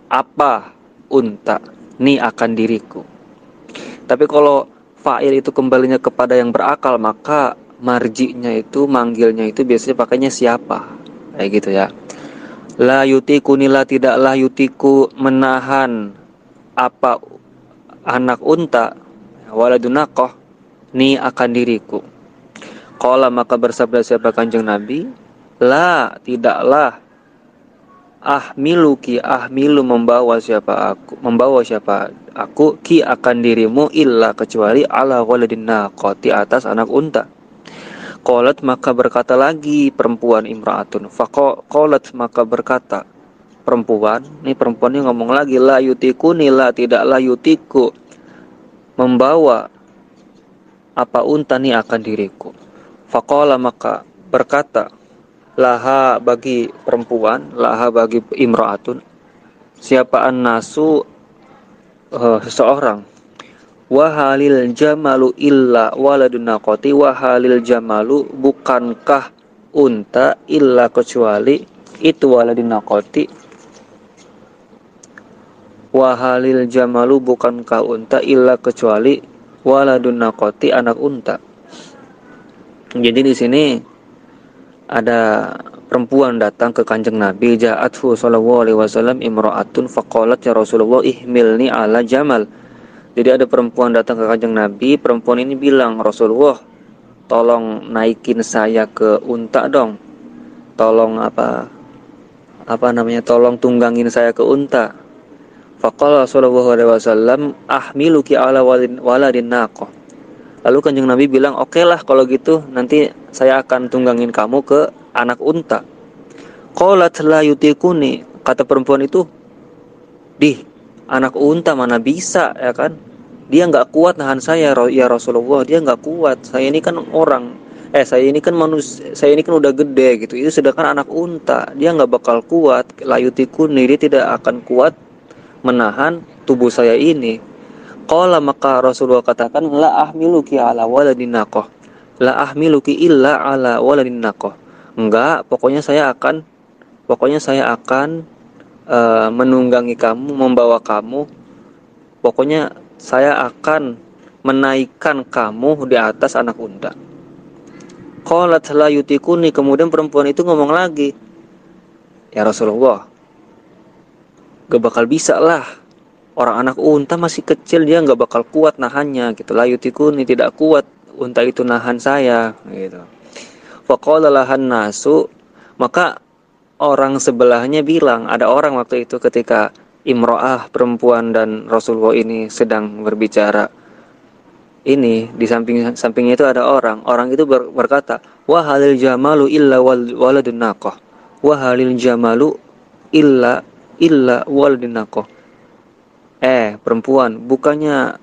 apa unta ni akan diriku. Tapi kalau fa'il itu kembalinya kepada yang berakal, maka marji'nya itu, manggilnya itu biasanya pakainya siapa, kayak gitu ya. La yutiku nila tidaklah yutiku menahan apa anak unta, waladun naqah ni akan diriku. Qala maka bersabda siapa Kanjeng Nabi, la tidaklah ahmilu membawa siapa aku ki akan dirimu illa kecuali ala waladin naqati atas anak unta. Qalat maka berkata lagi perempuan imra'atun. Qalat maka berkata perempuan ini ngomong lagi, la yutiku nila tidaklah yutiku membawa apa unta ni akan diriku. Faqala maka berkata laha bagi perempuan, laha bagi imra'atun, siapa an-nasu seseorang, wahalil jamalu illa waladun naqati, wahalil jamalu bukankah unta illa kecuali itu waladun naqati, wahalil jamalu bukankah unta illa kecuali waladun naqati anak unta. Jadi di sini ada perempuan datang ke Kanjeng Nabi, ja'athu sallallahu alaihi wasallam imra'atun faqalat ya Rasulullah ihmilni ala jamal. Jadi ada perempuan datang ke Kanjeng Nabi, perempuan ini bilang, Rasulullah, tolong naikin saya ke unta dong. Tolong tolong tunggangin saya ke unta. Faqala sallallahu alaihi wasallam ahmiluki ala waladin naqah. Lalu Kanjeng Nabi bilang, oke lah kalau gitu, nanti saya akan tunggangin kamu ke anak unta. Qalat la yutikuni, kata perempuan itu, anak unta mana bisa, ya kan? Dia nggak kuat nahan saya, ya Rasulullah. Dia nggak kuat. Saya ini kan saya ini kan manusia, saya ini kan udah gede gitu. Itu sedangkan anak unta, dia nggak bakal kuat. Layutikuni, dia tidak akan kuat menahan tubuh saya ini. Qala maka Rasulullah katakan, la ahmiluki ala waladin naqah, la ahmiluki illa ala waladin naqah. Enggak, pokoknya saya akan menunggangi kamu, membawa kamu. Pokoknya saya akan menaikkan kamu di atas anak unta. Qalat la yutikuni, kemudian perempuan itu ngomong lagi, ya Rasulullah, gak bakal bisa lah. Orang anak unta masih kecil, dia gak bakal kuat nahannya gitu. La yutikuni, tidak kuat unta itu nahan saya gitu. Faqala lahan nasu, maka orang sebelahnya bilang, ada orang waktu itu ketika imro'ah perempuan dan Rasulullah ini sedang berbicara, ini di sampingnya itu ada orang itu berkata, wa halil jamalu illa waladun naqah, wa halil jamalu illa waladinako. Perempuan, bukannya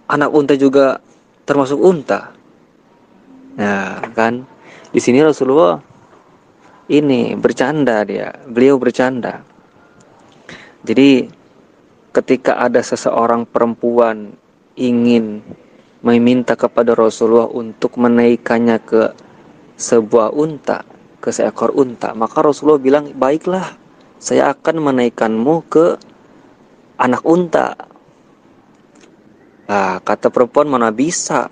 anak unta juga termasuk unta? Nah, kan di sini Rasulullah ini bercanda beliau bercanda. Jadi ketika ada seseorang perempuan ingin meminta kepada Rasulullah untuk menaikkannya ke sebuah unta, ke seekor unta, maka Rasulullah bilang, baiklah, saya akan menaikkanmu ke anak unta. Nah, kata perempuan, mana bisa,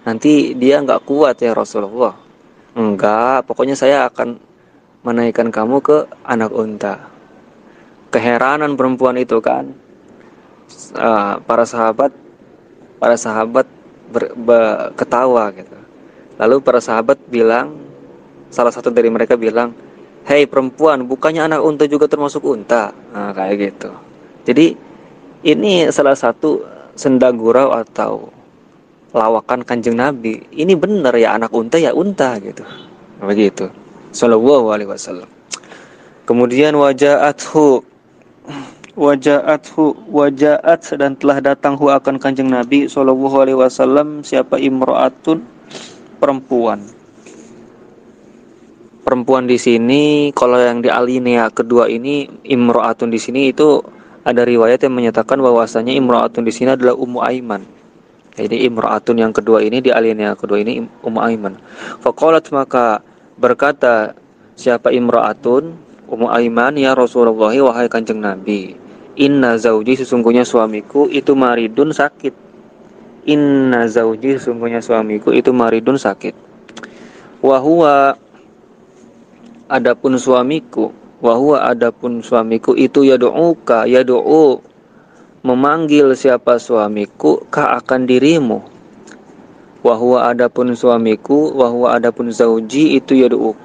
nanti dia nggak kuat ya Rasulullah. Enggak, pokoknya saya akan menaikkan kamu ke anak unta. Keheranan perempuan itu kan, para sahabat ketawa gitu. Lalu para sahabat bilang, salah satu dari mereka bilang, hei perempuan, bukannya anak unta juga termasuk unta? Nah, kayak gitu. Jadi ini salah satu senda gurau atau lawakan kanjeng Nabi. Ini benar ya, anak unta ya unta gitu. Begitu. Sallallahu alaihi wasallam. Kemudian wajaat dan telah datang akan kanjeng Nabi sallallahu alaihi wasallam siapa imro'atun, perempuan. Perempuan di sini kalau yang di alinea kedua ini imro'atun di sini itu ada riwayat yang menyatakan bahwasanya imro'atun di sini adalah Ummu Aiman. Jadi imro'atun yang kedua ini di alinea kedua ini Ummu Aiman. Faqalat, maka berkata siapa imro'atun, Ummu Aiman, ya Rasulullah, wahai kanjeng Nabi, inna zauji, sesungguhnya suamiku itu maridun sakit. Inna zauji, sesungguhnya suamiku itu maridun sakit. Wahwa adapun suamiku itu yad'u memanggil siapa suamiku ka akan dirimu. Wahwa adapun zauji itu yad'u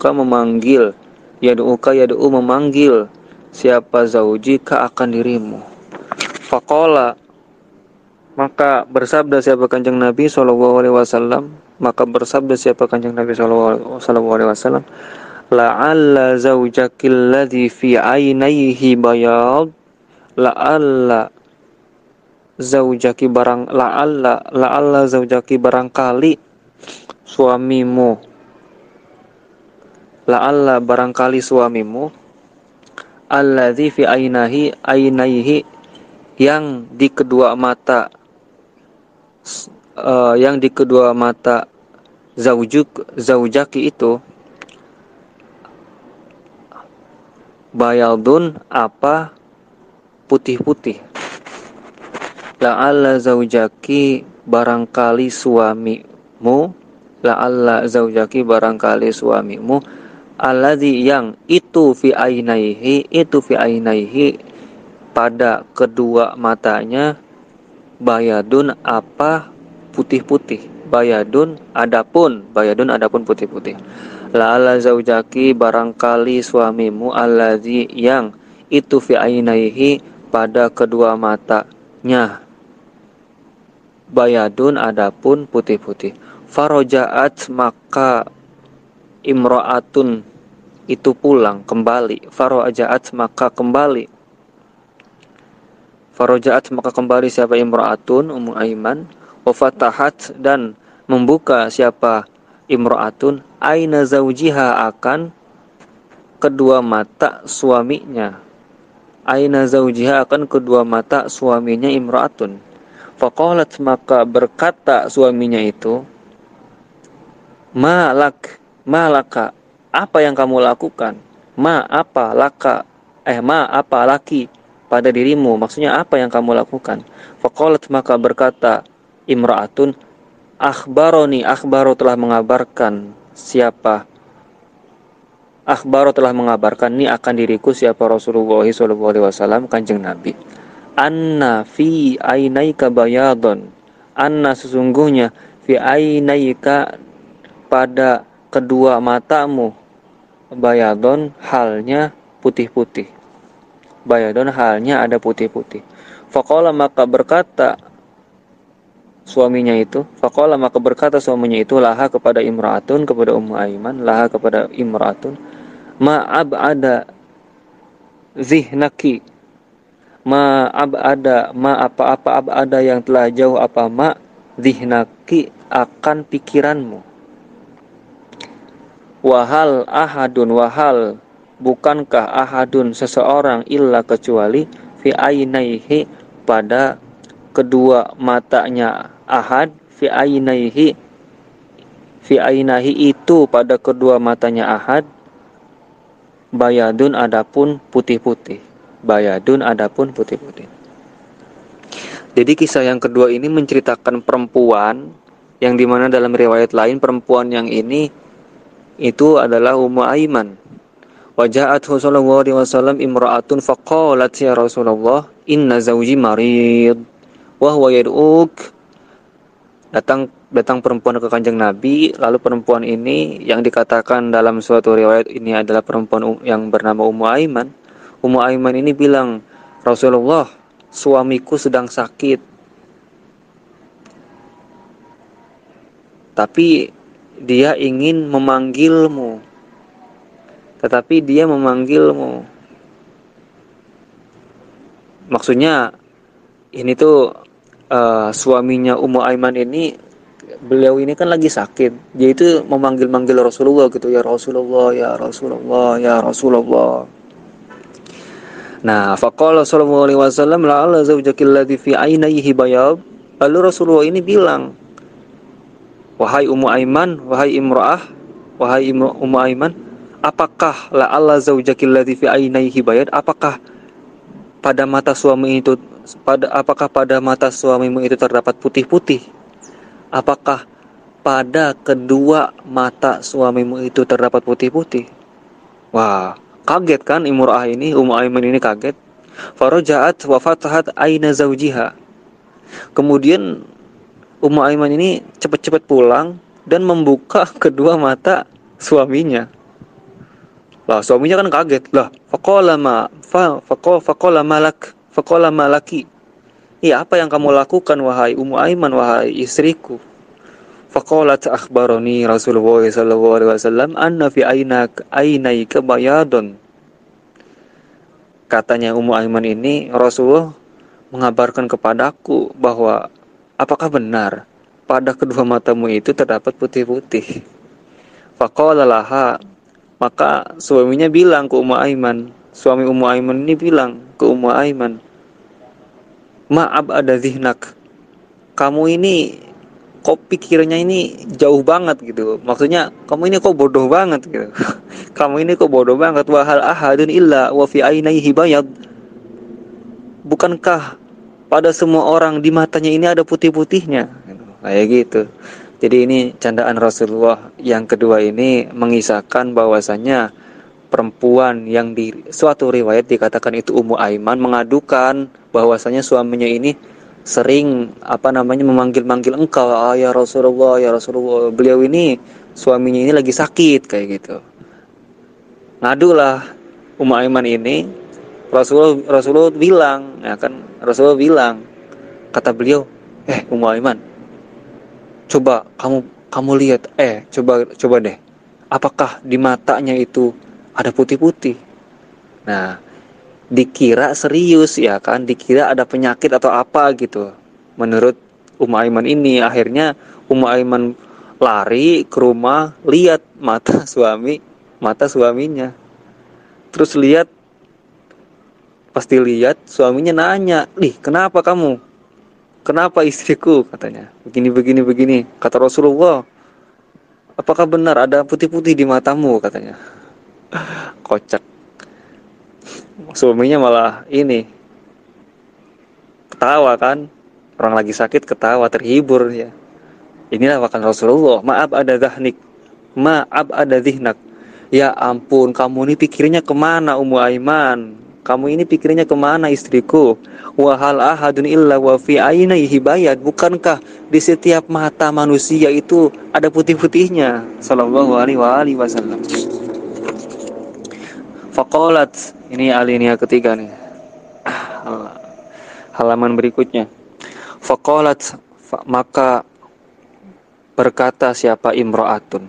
memanggil siapa zauji ka akan dirimu. Faqala, maka bersabda siapa kanjeng Nabi sallallahu alaihi wasallam, la'alla zawjakil ladzi fi ainaihi bayad, la'alla zaujaki barangkali suamimu, alladzi fi ainaihi yang di kedua mata zaujaki itu bayadun apa putih-putih. La'alla zaujaki barangkali suamimu alladzi yang itu fi ainaihi pada kedua matanya bayadun apa putih-putih. Bayadun adapun putih-putih. La'alla zaujaki barangkali suamimu alladzi yang itu fi ainaihi pada kedua matanya bayadun adapun putih-putih. Farojaat, maka imro'atun itu pulang kembali. Farojaat maka kembali siapa imro'atun, Ummu Aiman. Wafatahat, dan membuka siapa imro'atun aina zaujiha akan kedua mata suaminya. Imro'atun. Faqalat, maka berkata suaminya itu, malaka, apa yang kamu lakukan? Apa laki pada dirimu, maksudnya apa yang kamu lakukan? Faqalat, maka berkata imra'atun, akhbaro telah mengabarkan akan diriku siapa Rasulullah SAW, kanjeng Nabi, anna fi ainaika bayadun, anna sesungguhnya fi ainaika pada kedua matamu bayadun halnya putih-putih. Bayadun halnya ada putih-putih. Faqala, maka berkata suaminya itu, laha kepada imra'atun, kepada Ummu Aiman, Ma'ab'ada zihnaki, ma'ab'ada, ma apa-apa ab'ada yang telah jauh apa ma zihnaki akan pikiranmu. Wahal ahadun, wahal bukankah ahadun seseorang illa kecuali fi ainaihi pada kedua matanya ahad, fi ainahi itu pada kedua matanya ahad, bayadun adapun putih-putih, bayadun adapun putih-putih. Jadi kisah yang kedua ini menceritakan perempuan yang dimana dalam riwayat lain perempuan yang ini itu adalah Ummu Aiman. Waja'at Rasulullah SAW imra'atun faqalat ya Rasulullah inna zawji marid wa huwa yad'uk. Datang perempuan ke kanjeng Nabi, lalu perempuan ini yang dikatakan dalam suatu riwayat ini adalah perempuan yang bernama Ummu Aiman. Ummu Aiman ini bilang, Rasulullah, suamiku sedang sakit, tapi dia ingin memanggilmu. Tetapi dia memanggilmu. Maksudnya ini tuh suaminya Ummu Aiman ini, beliau ini kan lagi sakit. Dia itu memanggil-manggil Rasulullah gitu, ya Rasulullah, ya Rasulullah, ya Rasulullah. Nah, faqala sallallahu alaihi wasallam la'alla zawjakil ladzi fi ainaihi bayad. Lalu Rasulullah ini bilang, wahai Ummu Aiman, wahai imra'ah, wahai Ummu Aiman, apakah la'alla zawjakil ladzi fi ainaihi bayad? Apakah pada mata suami itu apakah pada mata suamimu itu terdapat putih-putih? Apakah pada kedua mata suamimu itu terdapat putih-putih? Wah, kaget kan imra'ah ini, Ummu Aiman ini kaget. Faraja'at wa fatahat aina zawjiha. Kemudian Ummu Aiman ini cepat-cepat pulang dan membuka kedua mata suaminya. Lah, suaminya kan kaget. Lah, faqala malaki. Ya, apa yang kamu lakukan wahai Ummu Aiman, wahai istriku? Faqalat akhbarani Rasulullah sallallahu alaihi wasallam anna fi ainaika bayadun. Katanya Ummu Aiman ini, Rasulullah mengabarkan kepadaku bahwa apakah benar pada kedua matamu itu terdapat putih-putih. Faqala laha, maka suaminya bilang ke Ummu Aiman, suami Ummu Aiman ini bilang ke Ummu Aiman, "Ma'ab ada zihnak. Kamu ini kok pikirnya ini jauh banget gitu. Maksudnya kamu ini kok bodoh banget gitu. Kamu ini kok bodoh banget. Wahal ahadun illa wa fi ainaihi bayad. Bukankah pada semua orang di matanya ini ada putih-putihnya?" Kayak gitu. Jadi ini candaan Rasulullah yang kedua ini mengisahkan bahwasanya perempuan yang di suatu riwayat dikatakan itu Ummu Aiman mengadukan bahwasanya suaminya ini sering memanggil-manggil engkau, ya Rasulullah, ya Rasulullah. Beliau ini suaminya ini lagi sakit kayak gitu. Ngadulah Ummu Aiman ini, Rasulullah bilang, ya kan, Rasulullah bilang, kata beliau, Ummu Aiman, coba kamu lihat, coba deh, apakah di matanya itu ada putih-putih? Nah, dikira serius ya kan, dikira ada penyakit atau apa gitu. Menurut Ummu Aiman ini, akhirnya Ummu Aiman lari ke rumah, lihat mata suaminya. Terus pasti lihat suaminya nanya, kenapa kamu? Kenapa istriku?" katanya. Begini. Kata Rasulullah, "Apakah benar ada putih-putih di matamu?" katanya. Kocak. Suaminya malah ini ketawa kan, orang lagi sakit ketawa, terhibur ya. Inilah bahkan Rasulullah, maaf ada zihnak. Ya ampun, kamu ini pikirnya kemana Ummu Aiman? Kamu ini pikirnya kemana istriku? Wahal ahadun illa wa fi ainaihi bayad. Bukankah di setiap mata manusia itu ada putih-putihnya? Sallallahu alaihi wasallam. Faqalat, ini alinea ketiga nih. Halaman berikutnya. Faqalat, maka berkata siapa imra'atun.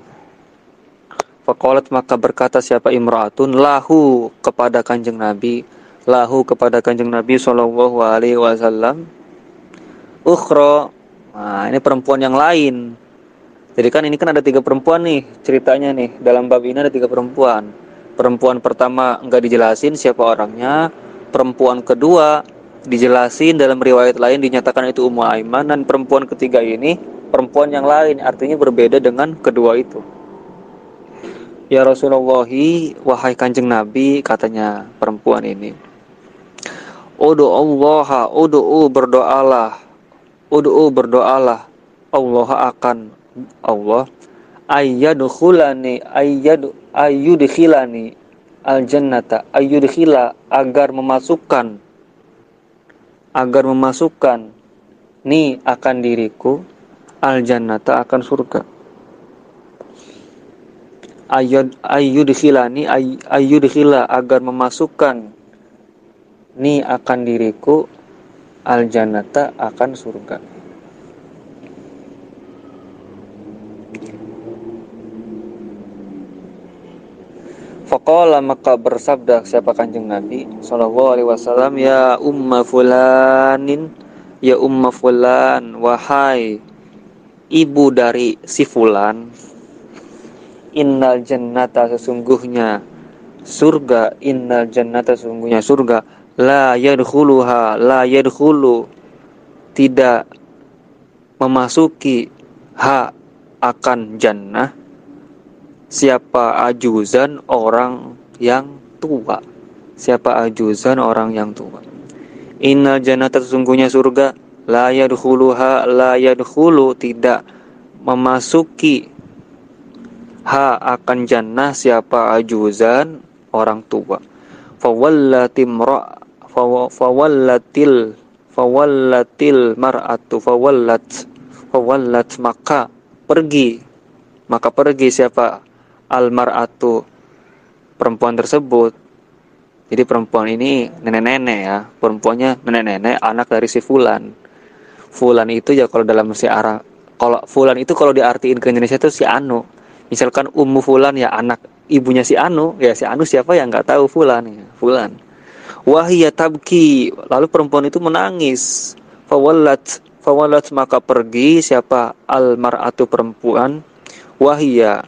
Faqalat, maka berkata siapa imra'atun lahu kepada Kanjeng Nabi, sallallahu alaihi wasallam, ukhra. Nah, ini perempuan yang lain. Jadi kan ini kan ada 3 perempuan nih ceritanya nih. Dalam bab ini ada 3 perempuan. Perempuan pertama enggak dijelasin siapa orangnya. Perempuan kedua dijelasin, dalam riwayat lain dinyatakan itu Ummu Aiman. Dan perempuan ketiga ini perempuan yang lain, artinya berbeda dengan kedua itu. Ya Rasulullah, wahai Kanjeng Nabi, katanya perempuan ini, berdoalah Allah akan Allah ayyudkhilani al-jannata, agar memasukkan ni akan diriku al-jannata, akan surga. Ayyudkhila, agar memasukkan ni akan diriku al-jannata, akan surga. Faqala, maka bersabda siapa Kanjeng Nabi sallallahu alaihi wasallam, ya umma fulanin, ya umma fulan, wahai ibu dari si fulan, innal jannata, sesungguhnya surga, innal jannata, sesungguhnya surga, la yadkhulu, tidak memasuki, ha akan jannah, siapa ajuzan, orang yang tua. Siapa ajuzan, orang yang tua. Innal jannata, sesungguhnya surga, la yadkhulu, tidak memasuki, ha akan jannah, siapa ajuzan, orang tua. Fawallatil mar'atu, fawallat, maka pergi siapa al-mar'atu, perempuan tersebut. Jadi perempuan ini nenek-nenek ya, perempuannya nenek-nenek, anak dari si fulan. Fulan itu ya kalau dalam bahasa Arab, kalau fulan itu kalau diartiin ke Indonesia itu si anu. Misalkan ummu fulan ya anak ibunya si anu, ya si anu siapa yang nggak tahu, fulan ya, fulan. Wahiyya tabki, lalu perempuan itu menangis. Fawallat, maka pergi siapa al-mar'atu, perempuan, wahiyya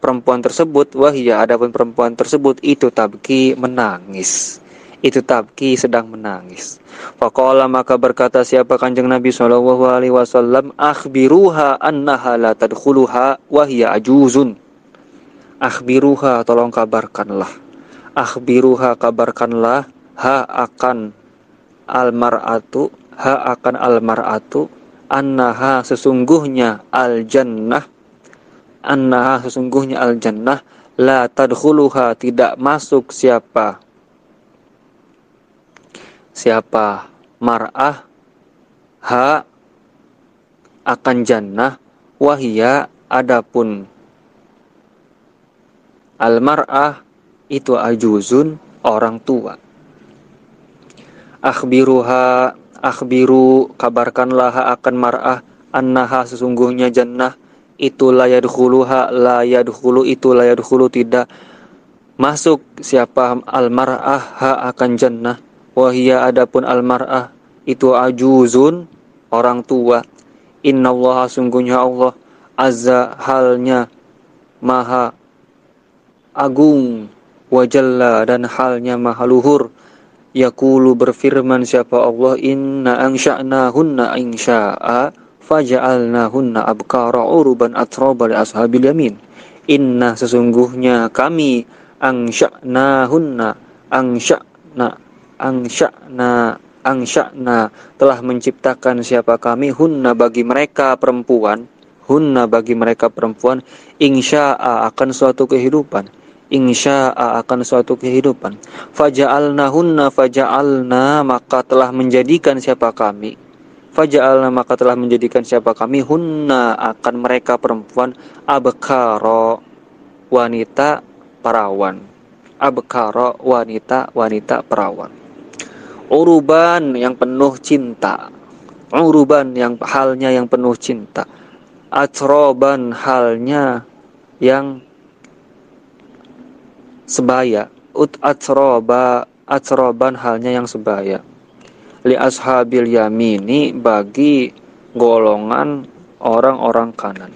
perempuan tersebut, adapun perempuan tersebut itu tabki, menangis. Itu tabki, sedang menangis. Faqala, maka berkata siapa Kanjeng Nabi sallallahu alaihi wasallam, akhbiruha annaha la tadkhuluha wa hiya ajuzun. Akhbiruha, tolong kabarkanlah. Akhbiruha, kabarkanlah, ha akan al-mar'atu, annaha, sesungguhnya al-jannah, la tadkhuluha, tidak masuk siapa mar'ah, ha akan jannah, wahia, adapun al-mar'ah itu ajuzun, orang tua. Akhbiru, kabarkanlah akan mar'ah, annaha, sesungguhnya jannah itu la yadkhulu, tidak masuk siapa al-mar'ah, ha akan jannah, wahia, adapun al-mar'ah itu ajuzun, orang tua. Innallaha, sungguhnya Allah, azza, halnya maha agung, wajalla, dan halnya maha luhur, yaqulu, berfirman siapa Allah, inna ansha'nahunna insya'a faja'alnahunna abkara uruban atraba li ashabil yamin. Inna, sesungguhnya kami, ansha'na, telah menciptakan siapa kami, hunna, bagi mereka perempuan, insya'a, akan suatu kehidupan, faja'alna, maka telah menjadikan siapa kami, hunna, akan mereka perempuan, abkara, wanita perawan, uruban, yang penuh cinta, halnya yang penuh cinta, atroban, halnya yang sebaya. Atroban halnya yang sebaya. Li ashabil yamini, bagi golongan orang-orang kanan.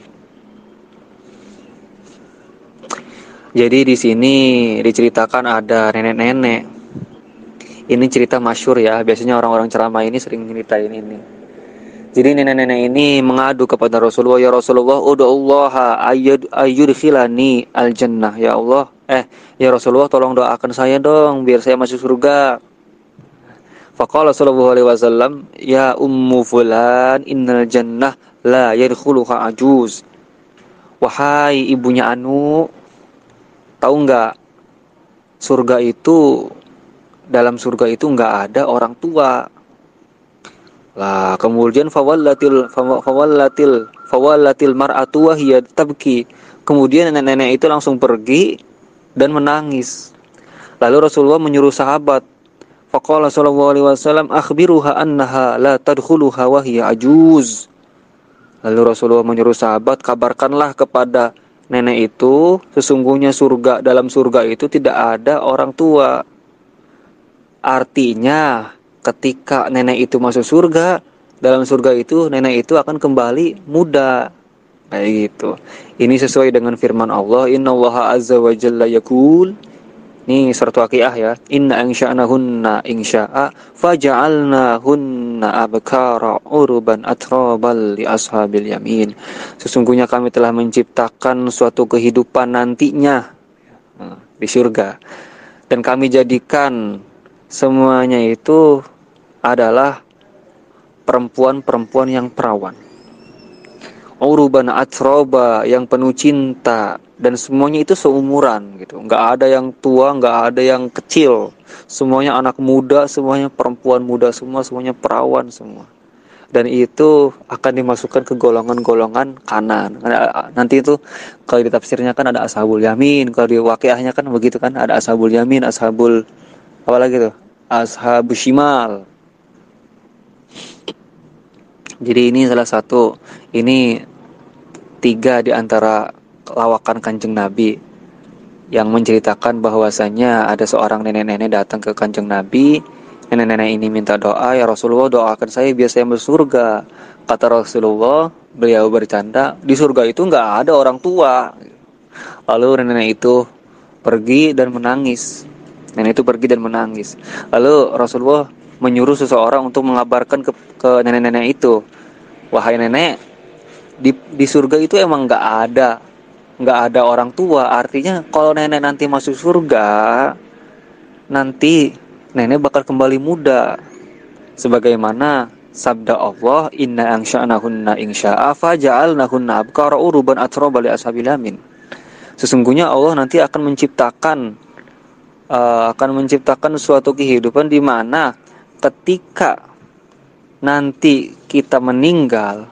Jadi di sini diceritakan ada nenek-nenek. Ini cerita masyhur ya, biasanya orang-orang ceramah ini sering ceritain ini. Jadi nenek-nenek ini mengadu kepada Rasulullah, ya Rasulullah, ud'ullaha ayyudkhilani al-jannah, ya Allah. Ya Rasulullah, tolong doakan saya dong biar saya masuk surga. Faqala sallallahu alaihi wasallam, ya ummu fulan, innal jannah la yadkhuluha ajuz. Wahai ibunya Anu, tahu nggak, surga itu, dalam surga itu nggak ada orang tua. Lah, kemudian fawallatil mar'atu wa hiya tabki. Kemudian nenek-nenek itu langsung pergi dan menangis. Lalu Rasulullah menyuruh sahabat, faqala sallallahu alaihi wasallam, akhbiruha annaha la tadkhuluha wa hiya ajuz. Lalu Rasulullah menyuruh sahabat, kabarkanlah kepada nenek itu, sesungguhnya dalam surga itu tidak ada orang tua. Artinya ketika nenek itu masuk surga, dalam surga itu nenek itu akan kembali muda. Kayak gitu. Ini sesuai dengan firman Allah, innallaha azza wa jalla yaqul. Ini surat Waqiah ya. Inna ansha'nahunna insya'a faja'alnahunna abkara uruban atrabal li ashabil yamin. Sesungguhnya kami telah menciptakan suatu kehidupan nantinya di surga, dan kami jadikan semuanya itu adalah perempuan-perempuan yang perawan. Uruban atroba, yang penuh cinta, dan semuanya itu seumuran gitu. Nggak ada yang tua, nggak ada yang kecil. Semuanya anak muda, semuanya perempuan muda semua, semuanya perawan semua. Dan itu akan dimasukkan ke golongan-golongan kanan. Nanti itu kalau di tafsirnya kan ada ashabul yamin, kalau di waqiahnya kan begitu kan, ada ashabul yamin, ashabul apa lagi tuh? Ashabus shimal. Jadi ini salah satu, ini 3 di antara lawakan Kanjeng Nabi yang menceritakan bahwasanya ada seorang nenek-nenek datang ke Kanjeng Nabi. Nenek-nenek ini minta doa, ya Rasulullah, doakan saya biar saya masuk surga. Kata Rasulullah, beliau bercanda, di surga itu nggak ada orang tua. Lalu nenek itu pergi dan menangis. Nenek itu pergi dan menangis. Lalu Rasulullah menyuruh seseorang untuk mengabarkan ke nenek-nenek itu, wahai nenek, di surga itu emang nggak ada orang tua. Artinya kalau nenek nanti masuk surga, nanti nenek bakal kembali muda, sebagaimana sabda Allah, inna ansha'nahunna insya'a faja'alnahunna abkara uruban atraba li ashabil yamin. Sesungguhnya Allah nanti akan menciptakan suatu kehidupan di mana ketika nanti kita meninggal,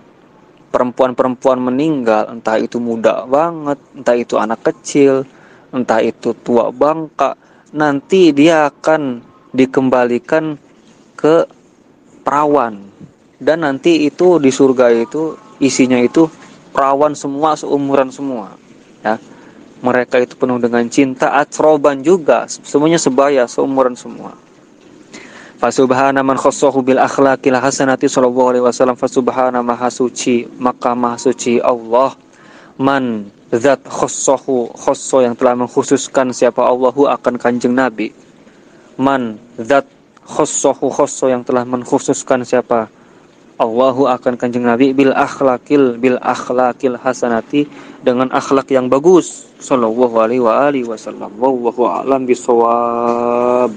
perempuan-perempuan meninggal, entah itu muda banget, entah itu anak kecil, entah itu tua bangka, nanti dia akan dikembalikan ke perawan. Dan nanti itu di surga itu isinya itu perawan semua, seumuran semua ya. Mereka itu penuh dengan cinta, atroban juga, semuanya sebaya, seumuran semua. Fasubhana man khassahu bil akhlaqil hasanati sallallahu alaihi wasallam. Fasubhana maha suci, maka maha suci Allah, man zat khassahu, khassa yang telah mengkhususkan siapa Allahu akan Kanjeng Nabi. Man zat khassahu, khassa yang telah mengkhususkan siapa Allahu akan Kanjeng Nabi, bil akhlaqil hasanati, dengan akhlak yang bagus, sallallahu alaihi wasallam. Wallahu a'lam bishawab.